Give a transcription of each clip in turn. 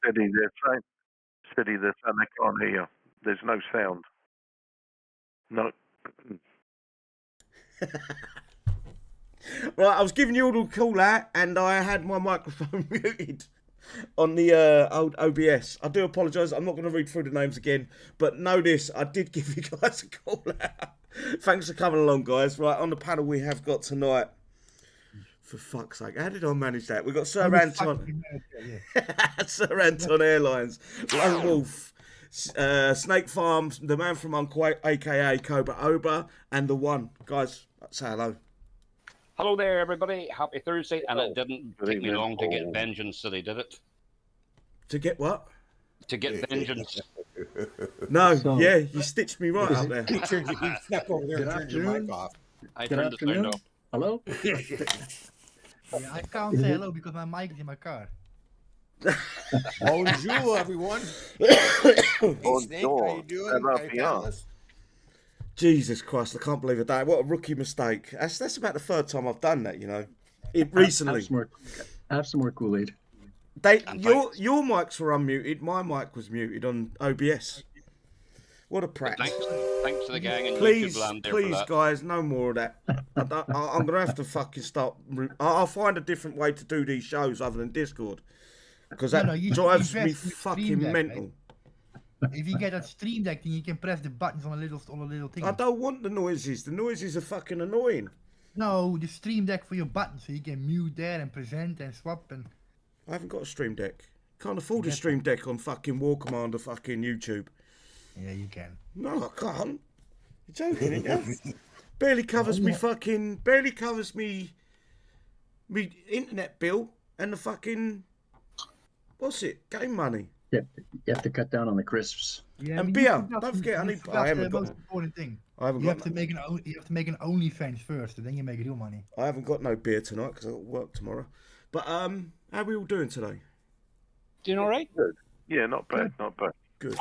Steady, they're saying, steady, they're saying they can't hear you. There's no sound. No. Right, I was giving you all the call out, and I had my microphone muted on the old OBS. I do apologise. I'm not going to read through the names again, but know this: I did give you guys a call out. Thanks for coming along, guys. Right, on the panel we have got tonight. For fuck's sake, how did I manage that? We've got Sir Anton, Sir Anton Airlines, Lone Wolf, Snake Farms, the man from Uncle, aka Cobra Oba, and the one. Guys, say hello. Hello there, everybody. Happy Thursday. And it didn't take me long to get Vengeance City, did it? To get what? To get Vengeance. No, yeah, you stitched me right up there. You step over there and turn your mic off. I turned the sound off. Hello? Yeah, I can't say hello because my mic is in my car. Bonjour, everyone. Hey, Snake, how you doing? How you fellas? Jesus Christ, I can't believe it. What a rookie mistake. That's about the third time I've done that, you know. Recently. Have some more Kool-Aid. Your mics were unmuted. My mic was muted on OBS. What a prat. Thanks to the gang and please, YouTube land there please, for that. Guys, no more of that. I'm going to have to fucking start. I'll find a different way to do these shows other than Discord. Because that drives me fucking mental. Right? If you get a stream deck, then you can press the buttons on a little thing. I don't want the noises. The noises are fucking annoying. No, the stream deck for your buttons, so you can mute there and present and swap and... I haven't got a stream deck. Can't afford a stream deck on fucking War Commander fucking YouTube. Yeah, you can. No, I can't. You're joking, aren't you? Barely covers me internet bill and the fucking, what's it, game money. Yeah, you have to cut down on the crisps. Yeah, and beer. Don't forget, I haven't got. Most important thing. I haven't you got. Have to make an OnlyFans first, and then you make real money. I haven't got no beer tonight because I got work tomorrow. But how are we all doing today? Doing all right? Good. Yeah, not bad, not bad. Good.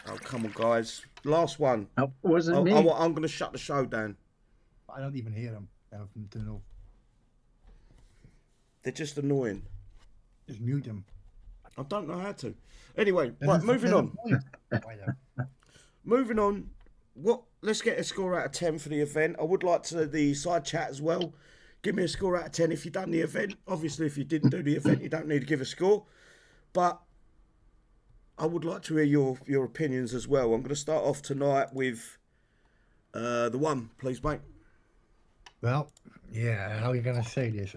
Oh, come on, guys. Last one. Wasn't me. I'm going to shut the show down. I don't even hear them. I don't know. They're just annoying. Just mute them. I don't know how to. Anyway, right, moving on. Moving on. Let's get a score out of 10 for the event. I would like to the side chat as well. Give me a score out of 10 if you've done the event. Obviously, if you didn't do the event, you don't need to give a score. But I would like to hear your opinions as well. I'm going to start off tonight with the one, please, mate. Well, yeah, how are you going to say this?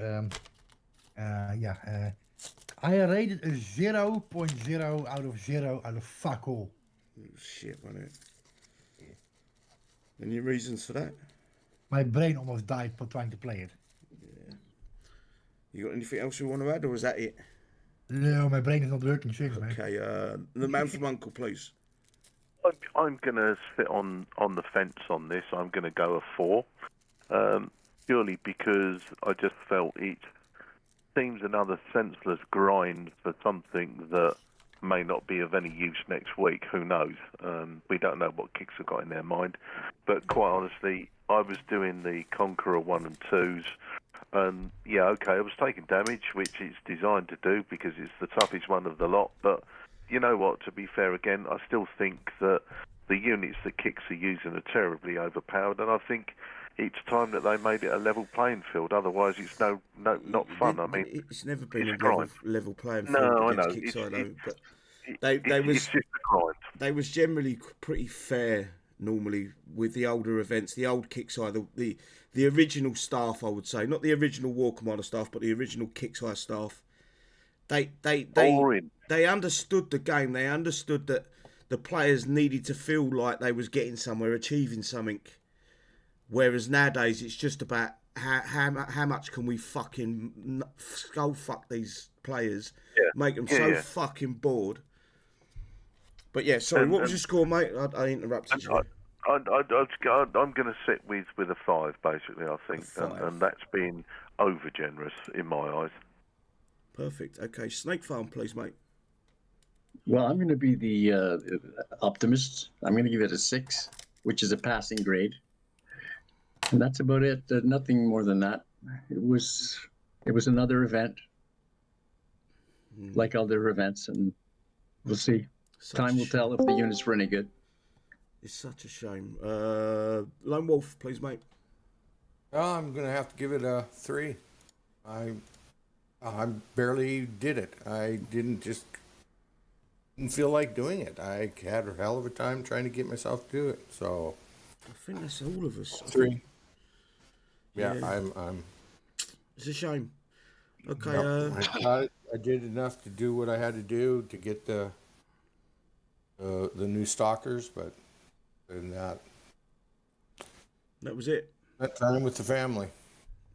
I rated a 0.0 out of 0 out of fuck all. Oh, shit, wasn't it? Any reasons for that? My brain almost died for trying to play it. Yeah. You got anything else you want to add, or is that it? No, my brain is not working since, man. Okay, the man from Uncle, please. I'm going to sit on the fence on this. I'm going to go a 4. Purely because I just felt it seems another senseless grind for something that may not be of any use next week. Who knows? We don't know what Kicks have got in their mind. But quite honestly, I was doing the Conqueror 1 and 2s. And yeah, okay, I was taking damage, which it's designed to do because it's the toughest one of the lot. But you know what? To be fair, again, I still think that the units that Kicks are using are terribly overpowered. And I think it's time that they made it a level playing field. Otherwise, it's not fun. I mean, it's never been a level playing field. No, I know. Kixeye, though, but it's just a grind. They was generally pretty fair normally with the older events. The old Kixeye, the original staff, I would say, not the original War Commander staff, but the original Kixeye staff. They understood the game. They understood that the players needed to feel like they was getting somewhere, achieving something. Whereas nowadays it's just about how much can we fucking skull fuck these players, make them fucking bored. But yeah, sorry, what was your score, mate? I interrupted you. I'm going to sit with a 5, basically, I think, and that's being over generous in my eyes. Perfect. Okay, Snake Farm, please, mate. Well, I'm going to be the optimist. I'm going to give it a 6, which is a passing grade. And that's about it. Nothing more than that. It was another event. like other events, and we'll see. Time will tell if the units were any good. It's such a shame. Lone Wolf, please, mate. I'm gonna have to give it a 3. I barely did it. I didn't feel like doing it. I had a hell of a time trying to get myself to do it. So I think that's all of us. 3. Yeah. I'm. It's a shame. Okay. Yep, I got it. I did enough to do what I had to do to get the new Stalkers, but other than that was it. That time with the family.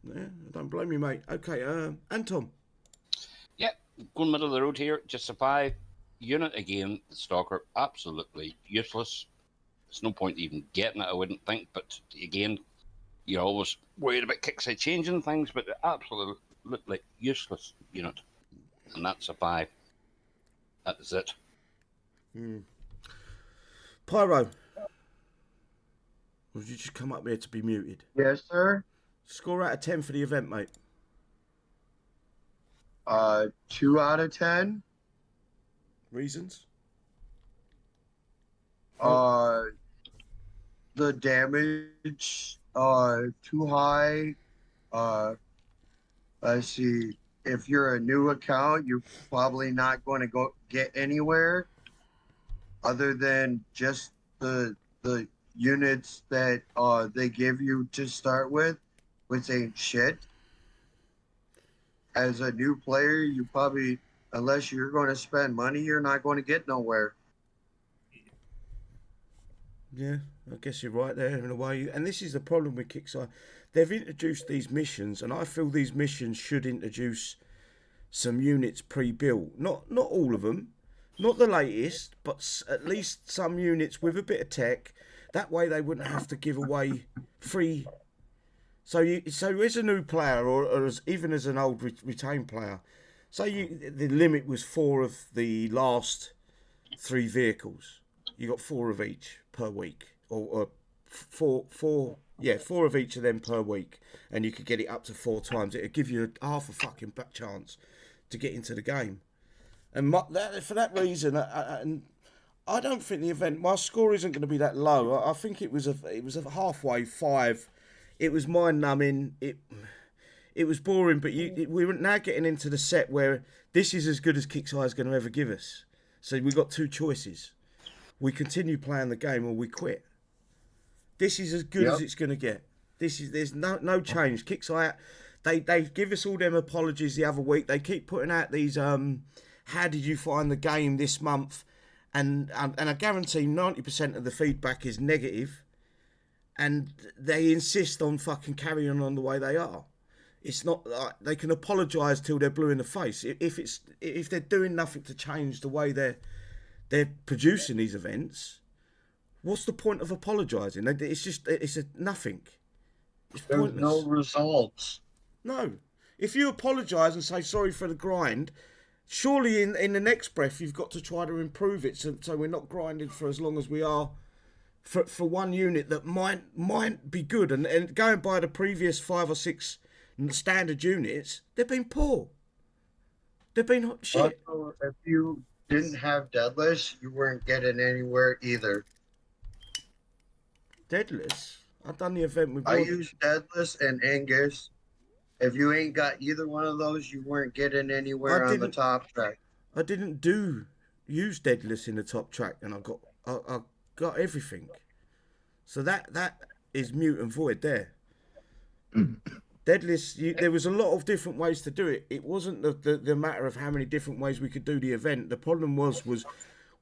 Yeah, I don't blame you, mate. Okay, Anton. Yeah, going middle of the road here. Just survive. Unit again, the Stalker, absolutely useless. There's no point even getting it, I wouldn't think. But again, you're always worried about Kixeye changing things, but they're absolutely useless unit. And that's a 5. That is it. Pyro. Or did you just come up here to be muted? Yes, sir. Score out of 10 for the event, mate. 2 out of 10. Reasons? The damage, too high. Let's see. If you're a new account, you're probably not going to go get anywhere other than just the units that they give you to start with, which ain't shit. As a new player, you probably, unless you're going to spend money, you're not going to get nowhere. Yeah, I guess you're right there in a way. And this is the problem with Kixeye. They've introduced these missions, and I feel these missions should introduce some units pre-built. Not all of them, not the latest, but at least some units with a bit of tech. That way they wouldn't have to give away free. So as a new player, or even as an old retained player, the limit was 4 of the last 3 vehicles. You got 4 of each per week, or 4 of each of them per week, and you could get it up to 4 times. It'd give you half a fucking chance to get into the game. And for that reason, and I don't think the event, my score isn't going to be that low. I think it was a halfway 5. It was mind numbing. It was boring, but we were now getting into the set where this is as good as Kixeye is going to ever give us. So we've got 2 choices. We continue playing the game or we quit. This is as good as it's going to get. There's no change. Kixeye, they give us all them apologies the other week. They keep putting out these how did you find the game this month? And I guarantee 90% of the feedback is negative, and they insist on fucking carrying on the way they are. It's not like they can apologise till they're blue in the face. If they're doing nothing to change the way they're producing these events, what's the point of apologising? It's nothing. It's There's pointless. no results. No. If you apologise and say sorry for the grind, surely in the next breath you've got to try to improve it so we're not grinding for as long as we are for one unit that might be good. And going by the previous 5 or 6 standard units, they've been poor. They've been shit. Also, if you didn't have Deadless, you weren't getting anywhere either. Deadless? I've done the event with... I used Deadless and Angus. If you ain't got either one of those, you weren't getting anywhere on the top track. I didn't use Deadless in the top track, and I got everything. So that is mute and void there. Deadless, there was a lot of different ways to do it. It wasn't the matter of how many different ways we could do the event. The problem was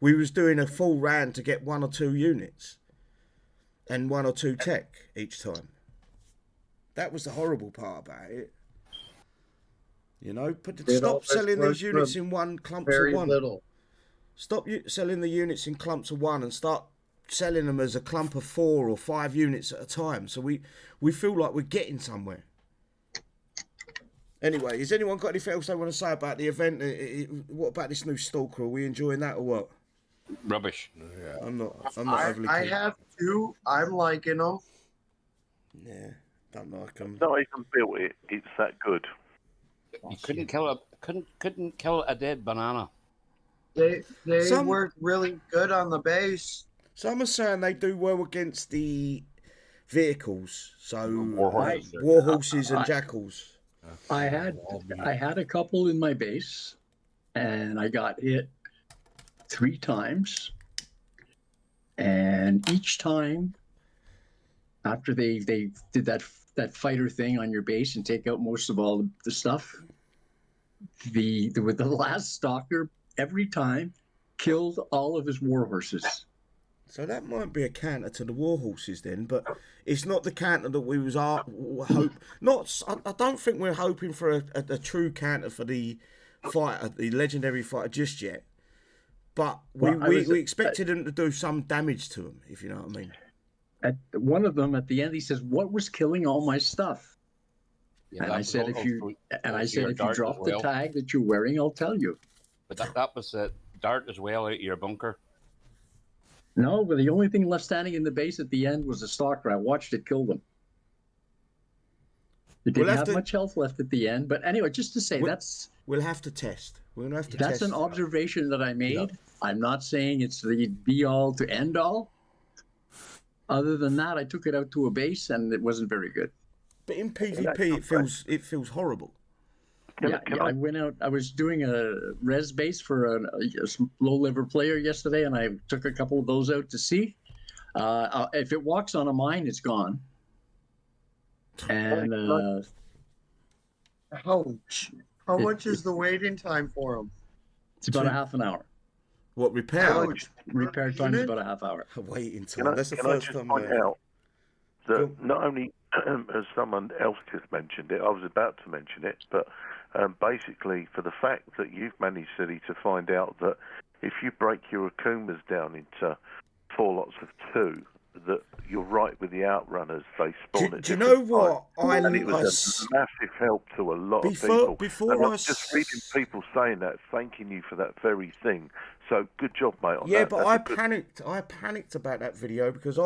we was doing a full round to get 1 or 2 units and 1 or 2 tech each time. That was the horrible part about it. You know, stop selling these units in clumps of 1. Little. Stop selling the units in clumps of 1 and start selling them as a clump of 4 or 5 units at a time. So we feel like we're getting somewhere. Anyway, has anyone got anything else they want to say about the event? What about this new Stalker? Are we enjoying that or what? Rubbish. Yeah. I'm not overly keen. I have 2. I'm liking them. Yeah, don't like them. Not even built it. It's that good. You couldn't kill couldn't kill a dead banana. They Some- work really good on the base. Some are saying they do well against the vehicles, so War horses. war horses and jackals. I had a couple in my base, and I got hit 3 times, and each time after they did that fighter thing on your base and take out most of all the stuff, with the last stalker every time killed all of his war horses. So that might be a counter to the war horses then, but it's not the counter that we was I don't think we're hoping for a true counter for the fighter, the legendary fighter, just yet. But we expected him to do some damage to him, if you know what I mean. At one of them, at the end, he says, "What was killing all my stuff?" Yeah, and that I was said, also- if you dart drop as the well. tag that you're wearing, I'll tell you. But that was a dart as well out of your bunker. No, but the only thing left standing in the base at the end was a stalker. I watched it kill them. It We'll didn't have have to- much health left at the end. But anyway, just to say, We'll have to test. We're gonna have to that's test. an observation that I made. Yep. I'm not saying it's the be all to end all. Other than that, I took it out to a base and it wasn't very good. But in PvP, it feels horrible. I went out. I was doing a res base for a low level player yesterday, and I took a couple of those out to see. If it walks on a mine, it's gone. And How much is the waiting time for them? it's about a half an hour. What repair? Ouch. Repair time is about a half hour. Waiting Can time. I, That's the can I first just time. point out that not only has someone else just mentioned it, I was about to mention it, but basically for the fact that you've managed, Silly, to find out that if you break your Akumas down into 4 lots of 2, that you're right with the outrunners, they spawn at Do you know different what? times. And it was a massive help to a lot of people. Before and I I'm just reading people saying that, thanking you for that very thing. So good job, mate. On Yeah, that. but That's I a good- panicked. I panicked about that video because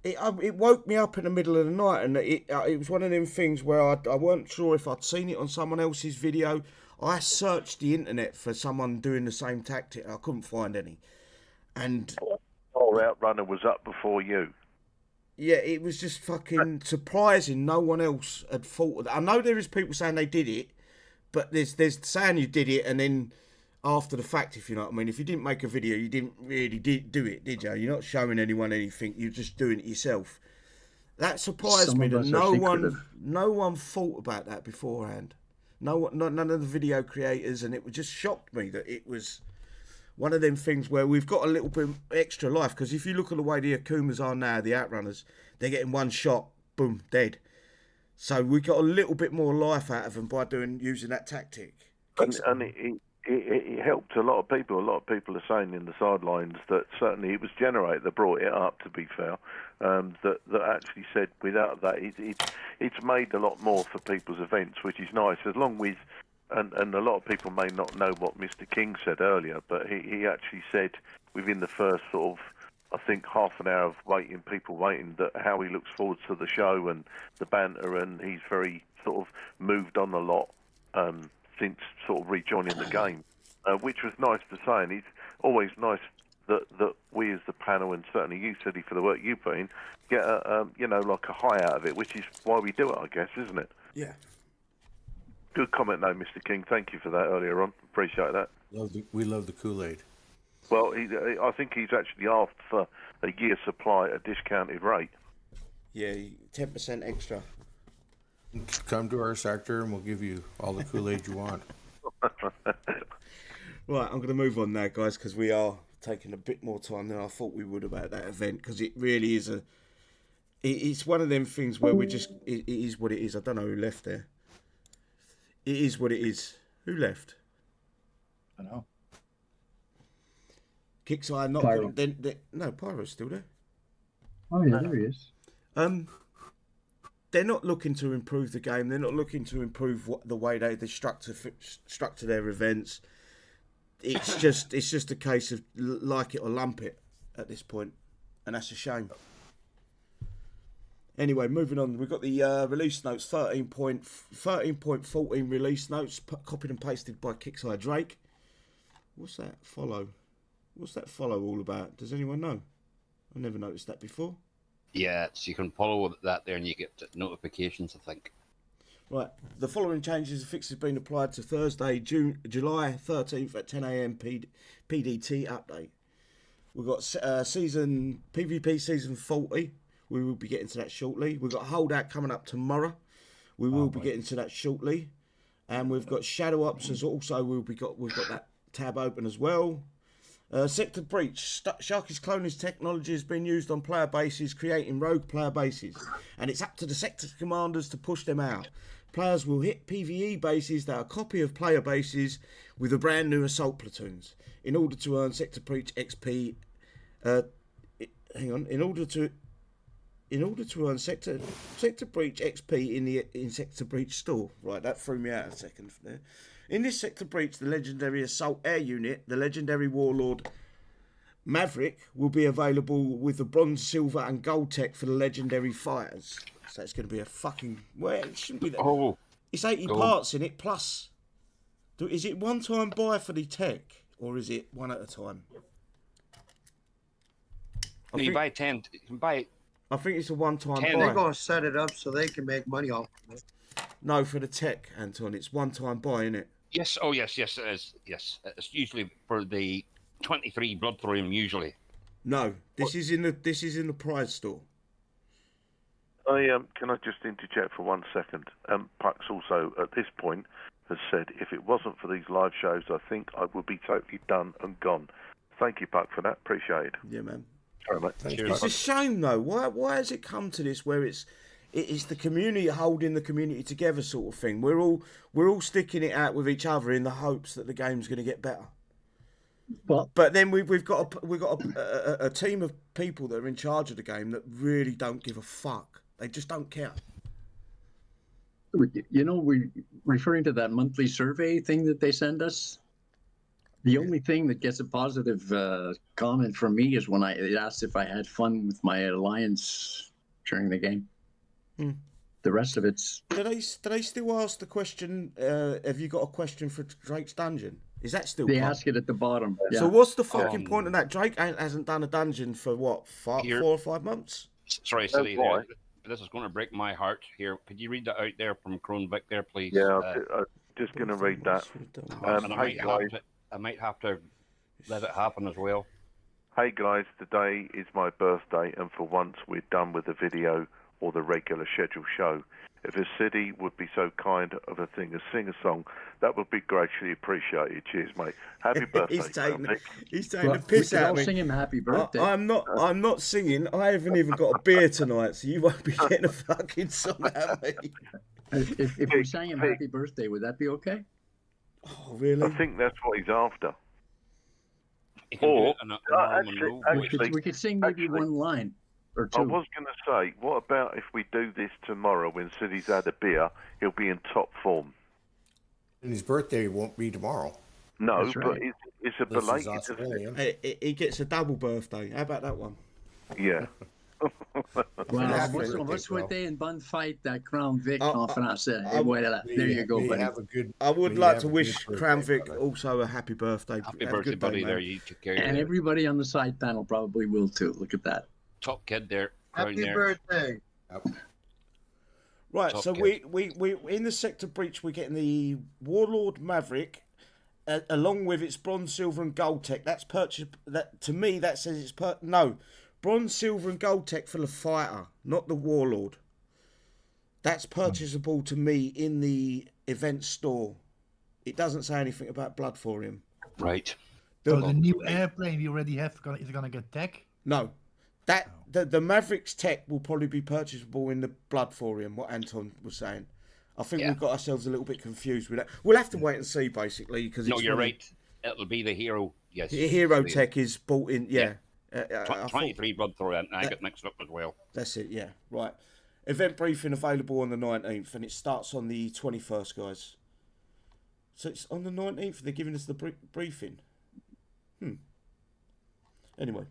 it woke me up in the middle of the night, and it was one of them things where I weren't sure if I'd seen it on someone else's video. I searched the internet for someone doing the same tactic. I couldn't find any, and Our outrunner was up before you. yeah, it was just fucking surprising. No one else had thought of that. I know there is people saying they did it, but there's saying you did it and then after the fact, if you know what I mean. If you didn't make a video, you didn't really do it, did you? You're not showing anyone anything. You're just doing it yourself. That surprised Some me of that us are secretive. no one thought about that beforehand. None of the video creators, and it just shocked me that it was one of them things where we've got a little bit extra life, because if you look at the way the Akumas are now, the Outrunners, they're getting one shot, boom, dead. So we got a little bit more life out of them by using that tactic. And it helped a lot of people. A lot of people are saying in the sidelines that certainly it was Generate that brought it up, to be fair, that actually said without that it's made a lot more for people's events, which is nice, as long as and a lot of people may not know what Mr. King said earlier, but he actually said within the first sort of, I think, half an hour of people waiting, that how he looks forward to the show and the banter, and he's very sort of moved on a lot since sort of rejoining the game, which was nice to say, and it's always nice that we as the panel, and certainly you, Sidney, for the work you put in, get like a high out of it, which is why we do it, I guess, isn't it? Yeah. Good comment, though, Mr. King. Thank you for that earlier on. Appreciate that. We love the Kool-Aid. Well, I think he's actually asked for a year's supply at a discounted rate. Yeah, 10% extra. Come to our sector and we'll give you all the Kool-Aid you want. Right, I'm going to move on now, guys, because we are taking a bit more time than I thought we would about that event, because it really is it's one of them things where it is what it is. I don't know who left there. It is what it is. Who left? I know. Kixeye not Pyro. No, Pyro's still there. Oh yeah, there he is. They're not looking to improve the game. They're not looking to improve the way they structure their events. It's just a case of like it or lump it at this point, and that's a shame. Anyway, moving on. We've got the release notes, 13.14 release notes, copied and pasted by Kixeye Drake. What's that follow? What's that follow all about? Does anyone know? I never noticed that before. Yeah, so you can follow that there and you get notifications, I think. Right, the following changes and fixes have been applied to Thursday, July 13th at 10 a.m. PDT update. We've got PvP season 40. We will be getting to that shortly. We've got Holdout coming up tomorrow. We will be getting to that shortly. And we've got Shadow Ops as also. We've got that tab open as well. Sector Breach. Sharky's cloning technology has been used on player bases, creating rogue player bases. And it's up to the sector commanders to push them out. Players will hit PvE bases that are a copy of player bases with the brand new assault platoons. In order to earn Sector Breach XP... In order to earn Sector Breach XP in Sector Breach store. Right, that threw me out a second there. In this Sector Breach, the legendary Assault Air Unit, the legendary Warlord Maverick, will be available with the Bronze, Silver and Gold tech for the legendary fighters. So it's going to be a fucking... Well, it shouldn't be that... Oh, it's 80 parts in it, plus... Is it one-time buy for the tech, or is it one at a time? you buy 10. You can buy... I think it's a one-time buy. They're going to set it up so they can make money off of it. No, for the tech, Anton. It's one-time buy, isn't it? Yes, oh yes, it is. Yes, it's usually for the 23 blood thorium. Usually, no. This is in the prize store. Can I just interject for 1 second? Puck's also at this point has said if it wasn't for these live shows, I think I would be totally done and gone. Thank you, Puck, for that. Appreciate it. Yeah, man. All right, mate. It's a shame though. Why has it come to this where it's the community holding the community together sort of thing? We're all sticking it out with each other in the hopes that the game's going to get better. But then we've got a team of people that are in charge of the game that really don't give a fuck. They just don't care. You know, we're referring to that monthly survey thing that they send us. The only thing that gets a positive comment from me is when it asks if I had fun with my alliance during the game. The rest of it's... Do they still ask the question, have you got a question for Drake's dungeon? Is that still... They ask it at the bottom. Yeah. So what's the fucking point of that? Drake hasn't done a dungeon for, what, 4 or 5 months? Sorry, silly there. This is going to break my heart here. Could you read that out there from Kronvik there, please? Yeah, I'm just going to read that. And I might have to let it happen as well. Hey guys, today is my birthday, and for once we're done with the video or the regular scheduled show. If a city would be so kind of a thing as sing a song, that would be greatly appreciated. Cheers, mate. Happy birthday. He's taking the piss out of me. Sing him happy birthday. I'm not singing. I haven't even got a beer tonight, so you won't be getting a fucking song out of me. If we sang him happy birthday, would that be okay? Oh, really? I think that's what he's after. Or We could sing maybe one line or two. I was going to say, what about if we do this tomorrow when City's had a beer, he'll be in top form. And his birthday won't be tomorrow. No, That's but right. it's a belated... He gets a double birthday. How about that one? Yeah. Well, what's with they in Bun fight that Crown Vic confidence? There you go, buddy. I would like to wish Crown Vic also a happy birthday. Happy birthday, buddy. There, you took care of And everybody on the side panel probably will too. Look at that. Top kid there. Happy birthday. Right, Top so kid. we in the Sector Breach, we're getting the Warlord Maverick, along with its bronze, silver, and gold tech. That's purchased. That to me, that says it's bronze, silver, and gold tech for the fighter, not the Warlord. That's purchasable to me in the event store. It doesn't say anything about blood for him. Right. So the new airplane we already have is gonna get tech? No. The Maverick's tech will probably be purchasable in the blood for him, what Anton was saying. I think we've got ourselves a little bit confused with that. We'll have to wait and see, basically. Because No, you're right. It'll be the hero. Yes. The hero tech is bought in, yeah. 23 blood thrower, and I got mixed up as well. That's it, yeah. Right. Event briefing available on the 19th, and it starts on the 21st, guys. So it's on the 19th, they're giving us the briefing. Anyway.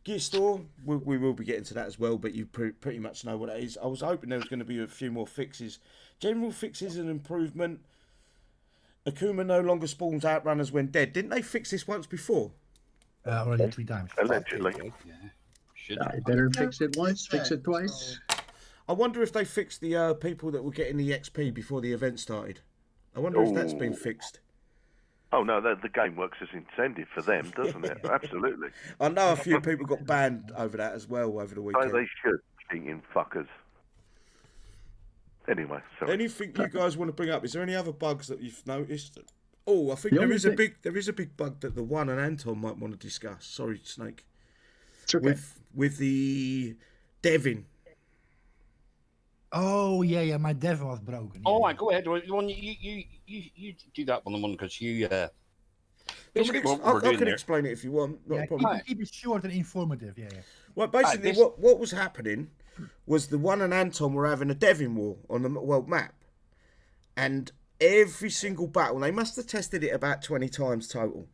Gear Store, we will be getting to that as well, but you pretty much know what that is. I was hoping there was going to be a few more fixes. General fixes and improvement. Akuma no longer spawns outrunners when dead. Didn't they fix this once before? Already 3 times. Allegedly. Yeah. Should. I better fix it once, fix it twice. I wonder if they fixed the people that were getting the XP before the event started. I wonder if that's been fixed. Oh no, the game works as intended for them, doesn't it? Absolutely. I know a few people got banned over that as well over the weekend. So they should, cheating fuckers. Anyway, sorry. Anything you guys want to bring up? Is there any other bugs that you've noticed? Oh, I think The there only is a big bug that the One and Anton might want to discuss. Sorry, Snake. It's okay. With the Devin. Oh yeah, my dev was broken. Oh, yeah. go ahead. You do that one because you. I Basically, what we're can doing there. explain it if you want. Not a problem. Keep it short and informative. Yeah. Well, basically, this- what was happening was the One and Anton were having a Devin war on the world map, and every single battle, they must have tested it about 20 times total.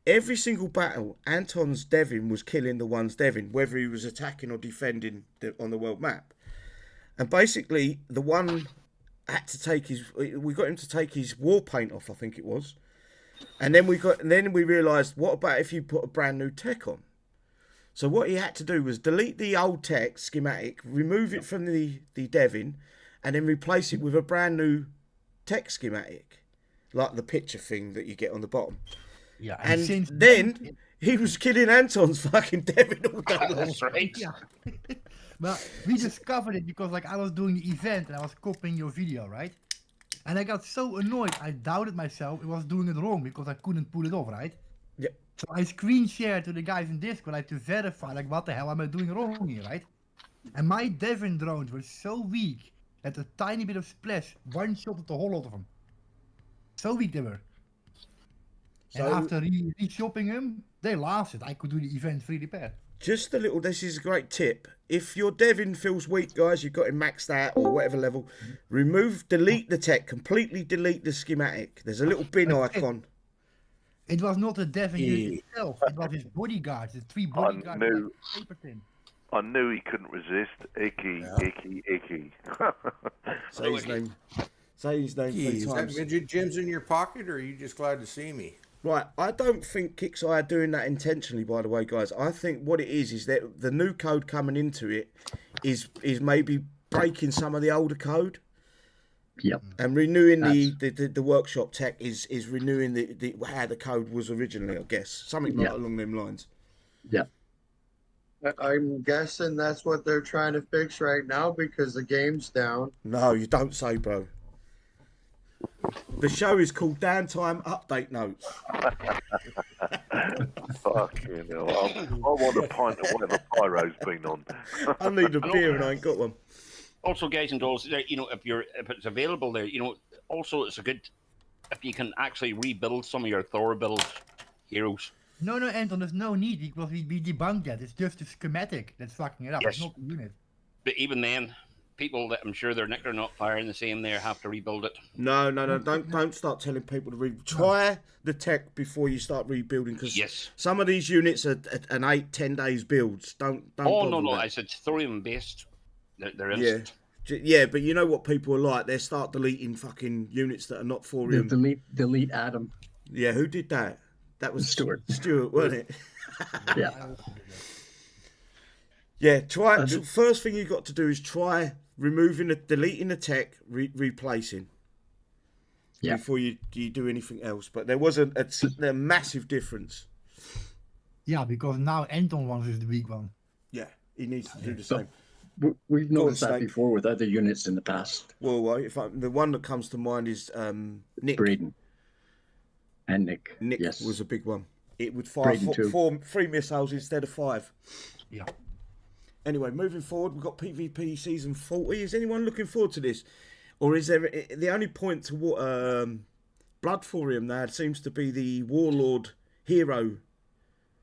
Every single battle, Anton's Devin was killing the One's Devin, whether he was attacking or defending on the world map. And basically, the One had to take we got him to take his war paint off, I think it was. And then we realised, what about if you put a brand new tech on? So what he had to do was delete the old tech schematic, remove it from the Devin, and then replace it with a brand new tech schematic, like the picture thing that you get on the bottom. Yeah. And since then he was killing Anton's fucking Devin all day long. That's right. Yeah. But we discovered it because I was doing the event and I was copying your video, right? And I got so annoyed, I doubted myself. I was doing it wrong because I couldn't pull it off, right? Yeah. So I screen shared to the guys in Discord, to verify, what the hell am I doing wrong here, right? And my Devin drones were so weak that a tiny bit of splash one-shotted the whole lot of them. So weak they were. So- and after re-shopping them, they lasted. I could do the event free repair. Just a little, this is a great tip. If your Devin feels weak, guys, you've got him maxed out or whatever level, delete the tech, completely delete the schematic. There's a little bin icon. It was not a Devin unit itself, it was his bodyguards, the 3 bodyguards. knew- Paper tin. I knew he couldn't resist. Icky, icky. Say his name. Say his name 3 Geez, that times. midget Jim's in your pocket, or are you just glad to see me? Right, I don't think Kixeye are doing that intentionally, by the way, guys. I think what it is that the new code coming into it is maybe breaking some of the older code. Yep. And renewing the workshop tech is renewing the how the code was originally, I guess. Something like along them lines. Yeah. I'm guessing that's what they're trying to fix right now because the game's down. No, you don't say, bro. The show is called Downtime Update Notes. Fucking hell. I want a pint of whatever pyro's been on. I need a beer and I ain't got one. Also, guys and dolls, if it's available there, also it's a good if you can actually rebuild some of your Thor build heroes. No, Anton, there's no need because we debunked that. It's just the schematic that's fucking it up. Yes. It's not the unit. But even then, people that I'm sure they're not firing the same there have to rebuild it. No. Don't start telling people to try the tech before you start rebuilding because Yes. some of these units are an 8-10 days builds. Don't. Oh bother no, with that. I said thorium based. They're Yeah. instant. Yeah, but you know what people are like? They start deleting fucking units that are not for him. Delete Adam. Yeah, who did that? That was Stuart. Stuart, wasn't it? Yeah. Yeah, first thing you got to do is try deleting the tech, replacing. Yeah. Before you do anything else. But there was a massive difference. Yeah, because now Anton wants is the weak one. Yeah, he needs to do the same. We've noticed that Snake. before with other units in the past. Well, the one that comes to mind is Nick. Braden. And Nick. Nick yes. was a big one. It would fire Braden too. 3 missiles instead of 5. Yeah. Anyway, moving forward, we've got PvP season 40. Is anyone looking forward to this? Or is there the only point to what Blood Thorium now seems to be the Warlord hero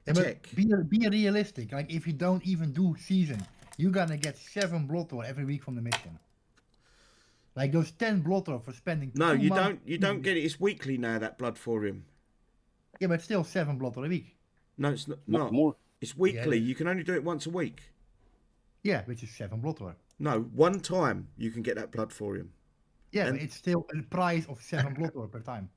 tech? But be realistic. Like if you don't even do season, you're gonna get 7 blood ore every week from the mission. Like those 10 blood ore for spending. No, 2 you months. don't get it. It's weekly now, that Blood Thorium. Yeah, but still 7 blood ore a week. No, it's not. More. It's weekly. Yeah. You can only do it once a week. Yeah, which is 7 blood ore. No, one time you can get that blood thorium. Yeah, And- but it's still a price of 7 blood ore per time.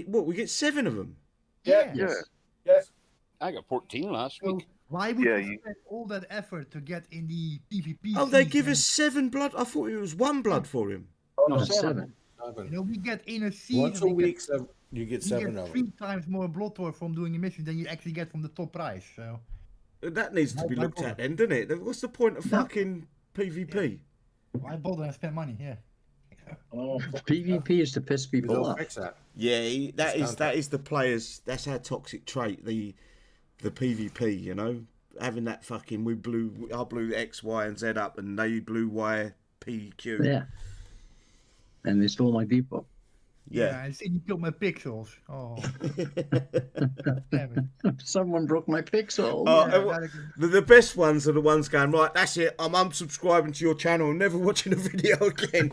What, we get 7 of them? Yeah. Yes. I got 14 last So week. why would Yeah, you spend all that effort to get in the PvP? Oh, they give season? us 7 blood? I thought it was 1 blood thorium. Oh, No, no, 7. You know, we get in a season. Once a we week, get, you get we 7 get of 3 them. times more blood ore from doing a mission than you actually get from the top price. So That needs to be Why looked bother? at then, doesn't it? What's the point of fucking PvP? why bother and spend money? Yeah. PvP is to piss people They'll off. fix that. Yeah, that It's is the players. That's our toxic trait. The PvP. You know, having that fucking I blew X, Y, and Z up, and they blew Y, P, Q. Yeah. And they stole my depot. Yeah. I see you killed my pixels. Oh. Damn it. Someone broke my pixel. Oh, Yeah, and the best ones are the ones going, right, that's it, I'm unsubscribing to your channel, I'm never watching a video again.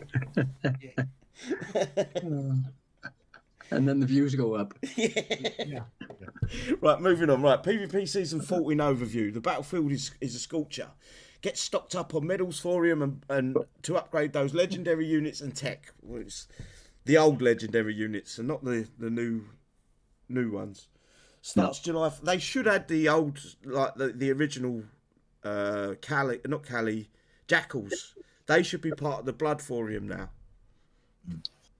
And then the views go up. Yeah. Right, moving on. Right, PvP Season 14 overview. The battlefield is a sculpture. Get stocked up on medals, thorium, and to upgrade those legendary units and tech. Well, it's the old legendary units and not the new ones. Starts July. They should add the old, like the original Cali Jackals. They should be part of the blood thorium now.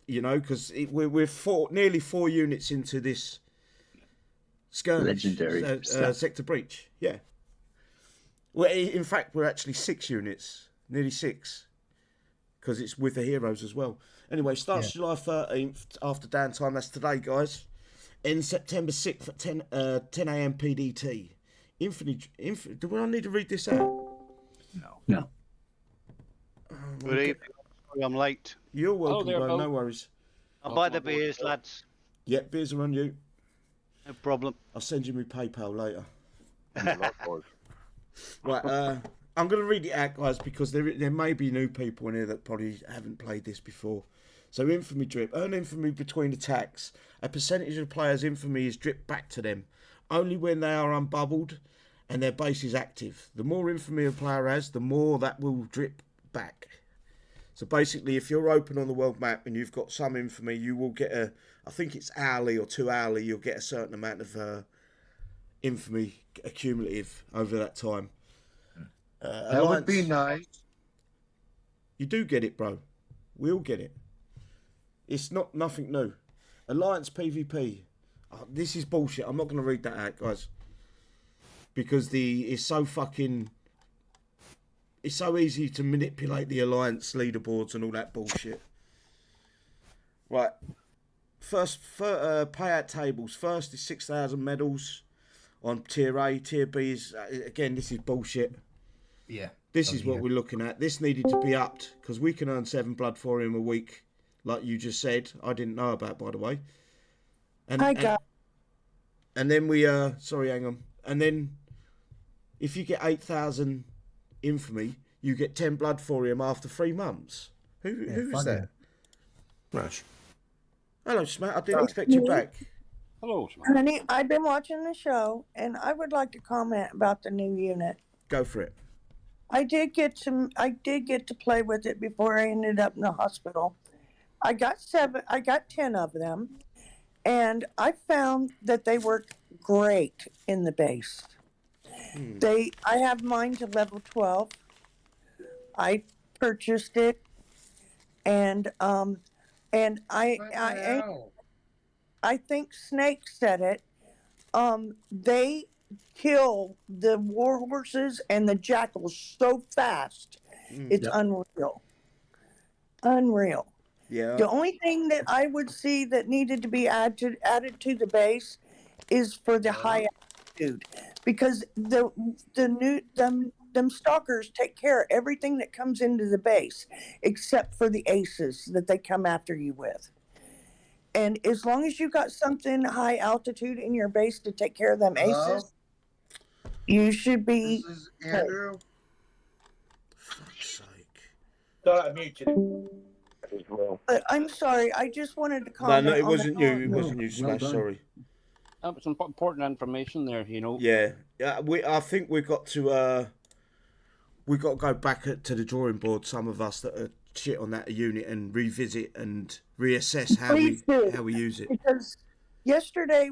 You know, because we're nearly 4 units into this skirmish. Legendary stuff. Sector breach. Yeah. Well, in fact, we're actually 6 units, nearly 6, because it's with the heroes as well. Anyway, starts July 13th after downtime. That's today, guys. Ends September 6th at 10 a.m. PDT. Do I need to read this out? No. Good evening. Sorry I'm late. You're welcome, there, bro. Bo. No worries. I'll buy the beers, lads. Yeah, beers are on you. No problem. I'll send you my PayPal later. Likewise. Right, I'm going to read it out, guys, because there may be new people in here that probably haven't played this before. So, infamy drip. Earn infamy between attacks. A percentage of players' infamy is dripped back to them, only when they are unbubbled and their base is active. The more infamy a player has, the more that will drip back. So, basically, if you're open on the world map and you've got some infamy, you will get I think it's hourly or 2 hourly, you'll get a certain amount of infamy accumulative over that time. That would be nice. You do get it, bro. We all get it. It's nothing new. Alliance PvP. Oh, this is bullshit. I'm not going to read that out, guys, because it's so easy to manipulate the Alliance leaderboards and all that bullshit. Right. First, payout tables. First is 6,000 medals on tier A. Tier B is, again, this is bullshit. Yeah. This is what we're looking at. This needed to be upped because we can earn 7 blood thorium a week, like you just said. I didn't know about, by the way. And then we sorry, hang on. And then if you get 8,000 infamy, you get 10 blood thorium after 3 months. Who is that? Rush. Hello, Smack. I didn't expect you back. Hello, Smack. Honey, I've been watching the show, and I would like to comment about the new unit. Go for it. I did get to play with it before I ended up in the hospital. I got 10 of them, and I found that they work great in the base. I have mine to level 12. I purchased it, and I think Snake said it. They kill the war horses and the jackals so fast. It's unreal. Yeah. The only thing that I would see that needed to be added to the base is for the high altitude, because them stalkers take care of everything that comes into the base except for the aces that they come after you with. And as long as you got something high altitude in your base to take care of them aces, you should be. This is Andrew. Fuck's sake. I muted him. But I'm sorry, I just wanted to comment. No, it on wasn't the- you. It wasn't you, Well Smash. done. Sorry. That was some important information there, you know. Yeah, I think we've got to go back to the drawing board. Some of us that are shit on that unit and revisit and reassess how Please do. we use it. Because yesterday,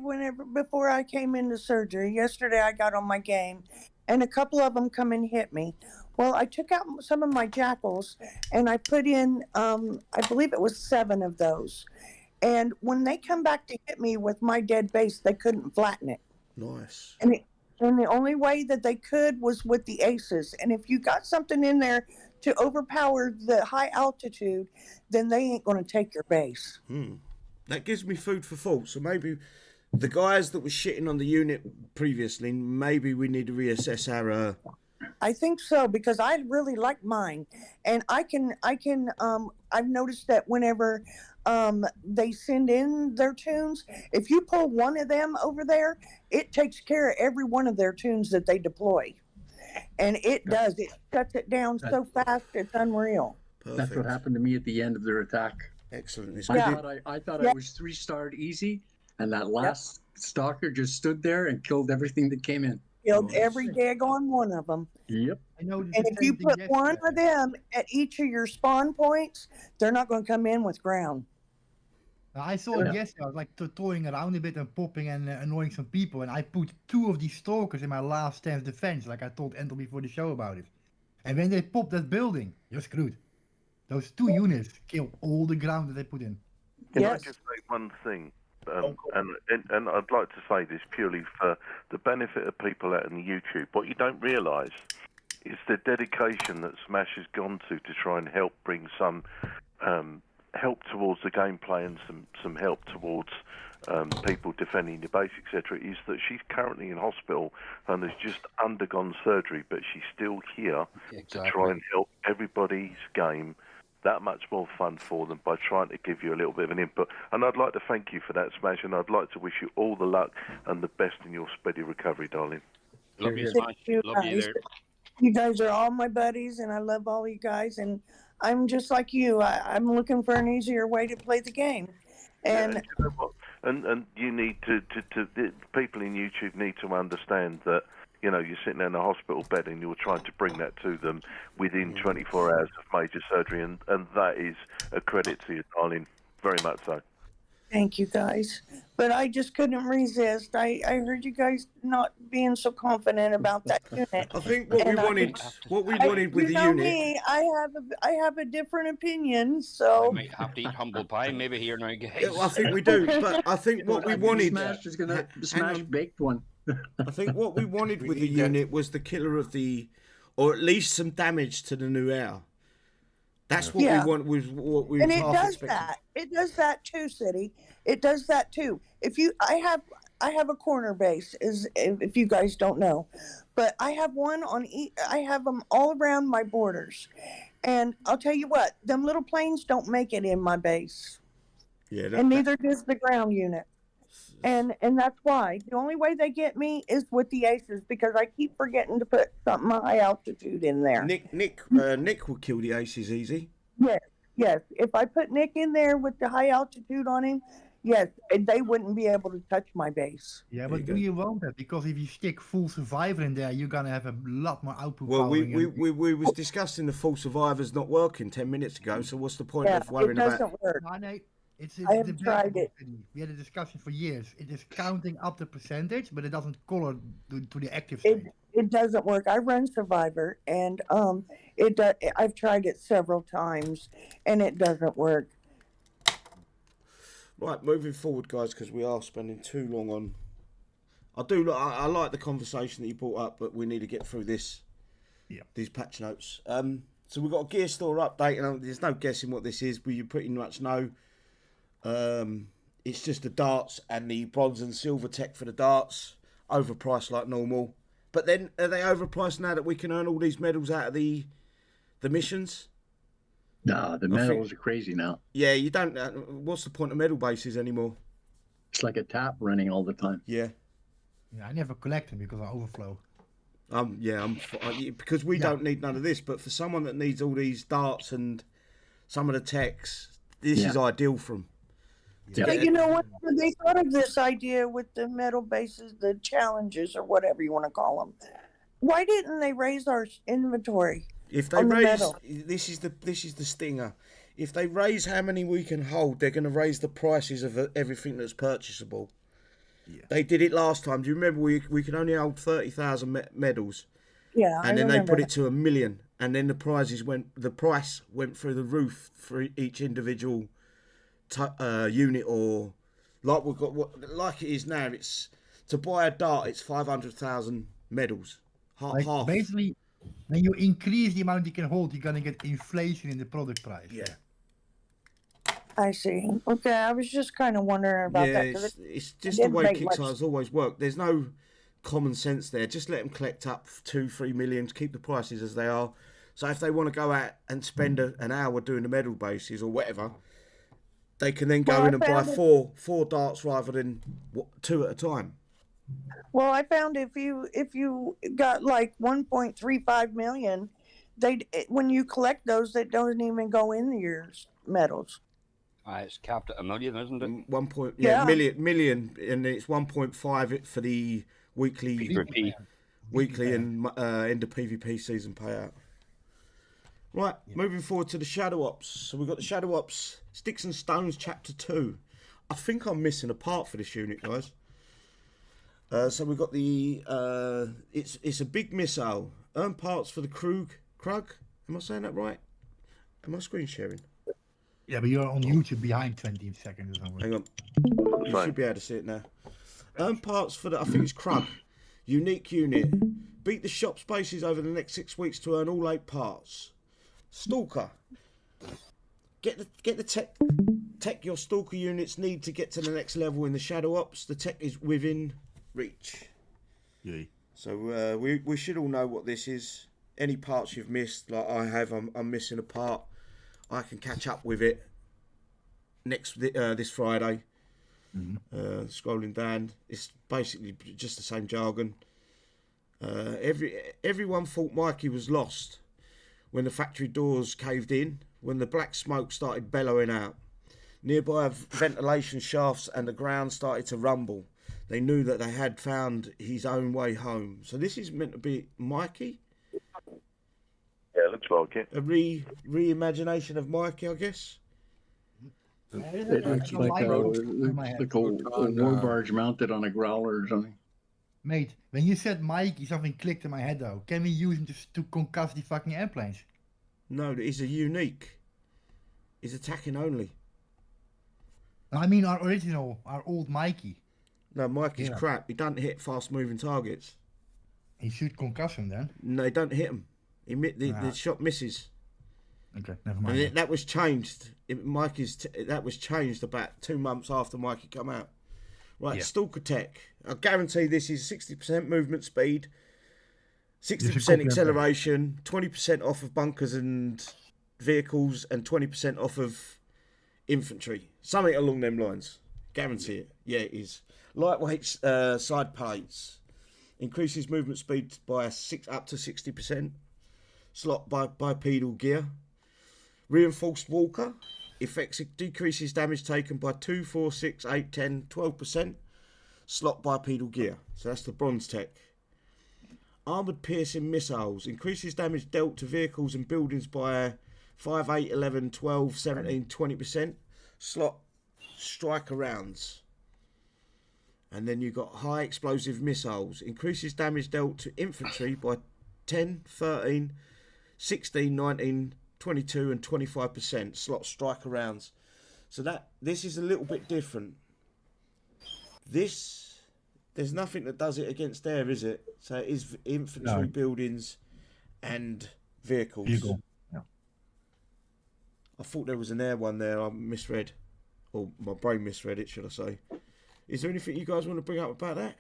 before I came into surgery, yesterday I got on my game, and a couple of them come and hit me. Well, I took out some of my jackals, and I put in, I believe it was 7 of those. And when they come back to hit me with my dead base, they couldn't flatten it. Nice. And the only way that they could was with the aces. And if you got something in there to overpower the high altitude, then they ain't going to take your base. That gives me food for thought. So maybe the guys that were shitting on the unit previously, maybe we need to reassess our. I think so, because I really like mine, and I've noticed that whenever they send in their tunes, if you pull one of them over there, it takes care of every one of their tunes that they deploy, and it shuts it down so fast it's unreal. Perfect. That's what happened to me at the end of their attack. Excellent. I thought I was 3-starred easy, and that last stalker just stood there and killed everything that came in. Killed every daggone one of them. Yep. I know. And if you put one of them at each of your spawn points, they're not going to come in with ground. I saw it yesterday. I was like toying around a bit and popping and annoying some people, and I put 2 of these stalkers in my last stance defense, like I told Endo before the show about it. And when they pop that building, you're screwed. Those 2 units kill all the ground that they put in. Can I just say one thing? And I'd like to say this purely for the benefit of people out on YouTube. What you don't realise is the dedication that Smash has gone to try and help bring some help towards the gameplay and some help towards people defending the base, etc. Is that she's currently in hospital and has just undergone surgery, but she's still here to try and help everybody's game that much more fun for them by trying to give you a little bit of an input. And I'd like to thank you for that, Smash, and I'd like to wish you all the luck and the best in your speedy recovery, darling. Love you, Smash. Love you there. You guys are all my buddies, and I love all you guys, and I'm just like you. I'm looking for an easier way to play the game. And you know what? And you need to people in YouTube need to understand that, you know, you're sitting in a hospital bed and you're trying to bring that to them within 24 hours of major surgery, and that is a credit to you, darling. Very much so. thank you guys. But I just couldn't resist. I heard you guys not being so confident about that unit. I think what we wanted with the unit. Me, I have a different opinion. So We might have to eat humble pie maybe here now, guys. Yeah, I think we do, but I think what we wanted. Smash is gonna smash baked one. I think what we wanted with the unit was the killer of the, or at least some damage to the new air. That's what we want. Was what we and it half does expected. that. It does that too, City. It does that too. I have a corner base, if you guys don't know, but I have one on. I have them all around my borders, and I'll tell you what, them little planes don't make it in my base. Yeah, and neither does the ground unit. And that's why the only way they get me is with the aces, because I keep forgetting to put something high altitude in there. Nick will kill the aces easy. Yes. If I put Nick in there with the high altitude on him, yes, they wouldn't be able to touch my base. Yeah, but do you want that? Because if you stick full survivor in there, you're gonna have a lot more output. Well, power we was discussing the full survivors not working 10 minutes ago. So what's the point of worrying about? It doesn't work. I have tried it. We had a discussion for years. It is counting up the percentage, but it doesn't color to the active state. It doesn't work. I run Survivor, and I've tried it several times, and it doesn't work. Right, moving forward, guys, because we are spending too long on. I like the conversation that you brought up, but we need to get through this. Yeah. These patch notes. So we've got a gear store update, and there's no guessing what this is, but you pretty much know. It's just the darts and the bronze and silver tech for the darts, overpriced like normal. But then are they overpriced now that we can earn all these medals out of the missions? No, the medals are crazy now. Yeah, you don't. What's the point of medal bases anymore? It's like a tap running all the time. Yeah. Yeah, I never collect them because I overflow. Because we don't need none of this. But for someone that needs all these darts and some of the techs, this is ideal for them. But you know what? They thought of this idea with the metal bases, the challenges, or whatever you want to call them. Why didn't they raise our inventory? If they raise, this is the stinger. If they raise how many we can hold, they're going to raise the prices of everything that's purchasable. Yeah. They did it last time. Do you remember we could only hold 30,000 medals? Yeah, and then they put it to 1 million, and then the price went through the roof for each individual unit, or like we've got like it is now. It's to buy a dart. It's 500,000 medals. Half. Basically, when you increase the amount you can hold, you're gonna get inflation in the product price. Yeah. I see. Okay, I was just kind of wondering about that. It's just the way Kixeye's always worked. There's no common sense there. Just let them collect up 2-3 million to keep the prices as they are. So if they want to go out and spend an hour doing the medal bases or whatever, they can then go in and buy four darts rather than 2 at a time. Well, I found if you got like 1.35 million, when you collect those, that don't even go in your medals. It's capped at 1 million, isn't it? Million, and it's 1.5 for the weekly and end of PvP season payout. Right, moving forward to the Shadow Ops. So we've got the Shadow Ops Sticks and Stones Chapter 2. I think I'm missing a part for this unit, guys. So we've got the it's a big missile. Earn parts for the Krug. Am I saying that right? Am I screen sharing? Yeah, but you're on YouTube behind 20 seconds or something. Hang on. You should be able to see it now. Earn parts for the, I think it's Krug. Unique unit. Beat the shop spaces over the next 6 weeks to earn all 8 parts. Stalker. Get the tech your Stalker units need to get to the next level in the Shadow Ops. The tech is within reach. Yeah. So we should all know what this is. Any parts you've missed, like I have, I'm missing a part. I can catch up with it this Friday. Scrolling down, it's basically just the same jargon. Everyone thought Mikey was lost when the factory doors caved in, when the black smoke started bellowing out. Nearby ventilation shafts and the ground started to rumble. They knew that they had found his own way home. So this is meant to be Mikey? Yeah, looks like it. A reimagination of Mikey, I guess. It looks like a war barge mounted on a growler or something. Mate, when you said Mikey, something clicked in my head though. Can we use him to concuss the fucking airplanes? No, he's a unique. He's attacking only. I mean our old Mikey. No, Mikey's crap. He doesn't hit fast-moving targets. He should concuss him then. No, he don't hit him. The shot misses. Okay, never mind. And that was changed. That was changed about 2 months after Mikey come out. Right, Stalker tech. I guarantee this is 60% movement speed, 60% acceleration, 20% off of bunkers and vehicles, and 20% off of infantry. Something along them lines. Guarantee it. Yeah, it is. Lightweight side plates. Increases movement speed by up to 60%. Slot bipedal gear. Reinforced walker. Effects decreases damage taken by 2, 4, 6, 8, 10, 12%. Slot bipedal gear. So that's the bronze tech. Armoured piercing missiles. Increases damage dealt to vehicles and buildings by 5, 8, 11, 12, 17, 20%. Slot striker rounds. And then you've got high explosive missiles. Increases damage dealt to infantry by 10, 13, 16, 19, 22 and 25%. Slot striker rounds. So this is a little bit different. There's nothing that does it against there, is it? So it is infantry, buildings and vehicles. Yeah. I thought there was an air one there. I misread. Or my brain misread it, should I say. Is there anything you guys want to bring up about that?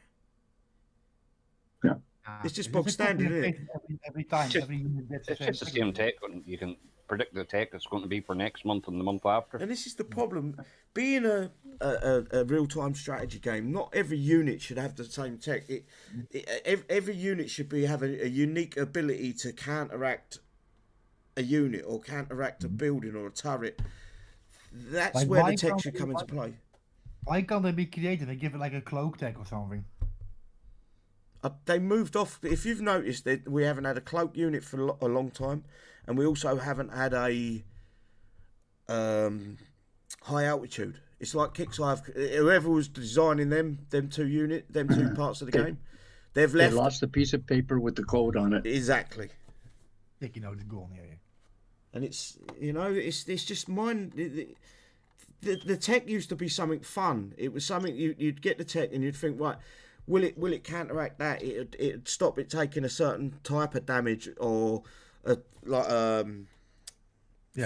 Yeah. It's just bog standard, isn't it? Every time, every unit gets It's just the same tech, and you can predict the tech that's going to be for next month and the month after. And this is the problem. Being a real-time strategy game, not every unit should have the same tech. Every unit should have a unique ability to counteract a unit or counteract a building or a turret. That's where the tech should come into play. Why can't they be creative and give it like a cloak tech or something? They moved off. If you've noticed, that we haven't had a cloak unit for a long time, and we also haven't had a high altitude. It's like Kixeye. Whoever was designing them two parts of the game, they've left. They lost a piece of paper with the code on it. Exactly. Think it's gone, yeah. And it's just mine. The tech used to be something fun. It was something you'd get the tech and you'd think, right, will it counteract that? It'd stop it taking a certain type of damage or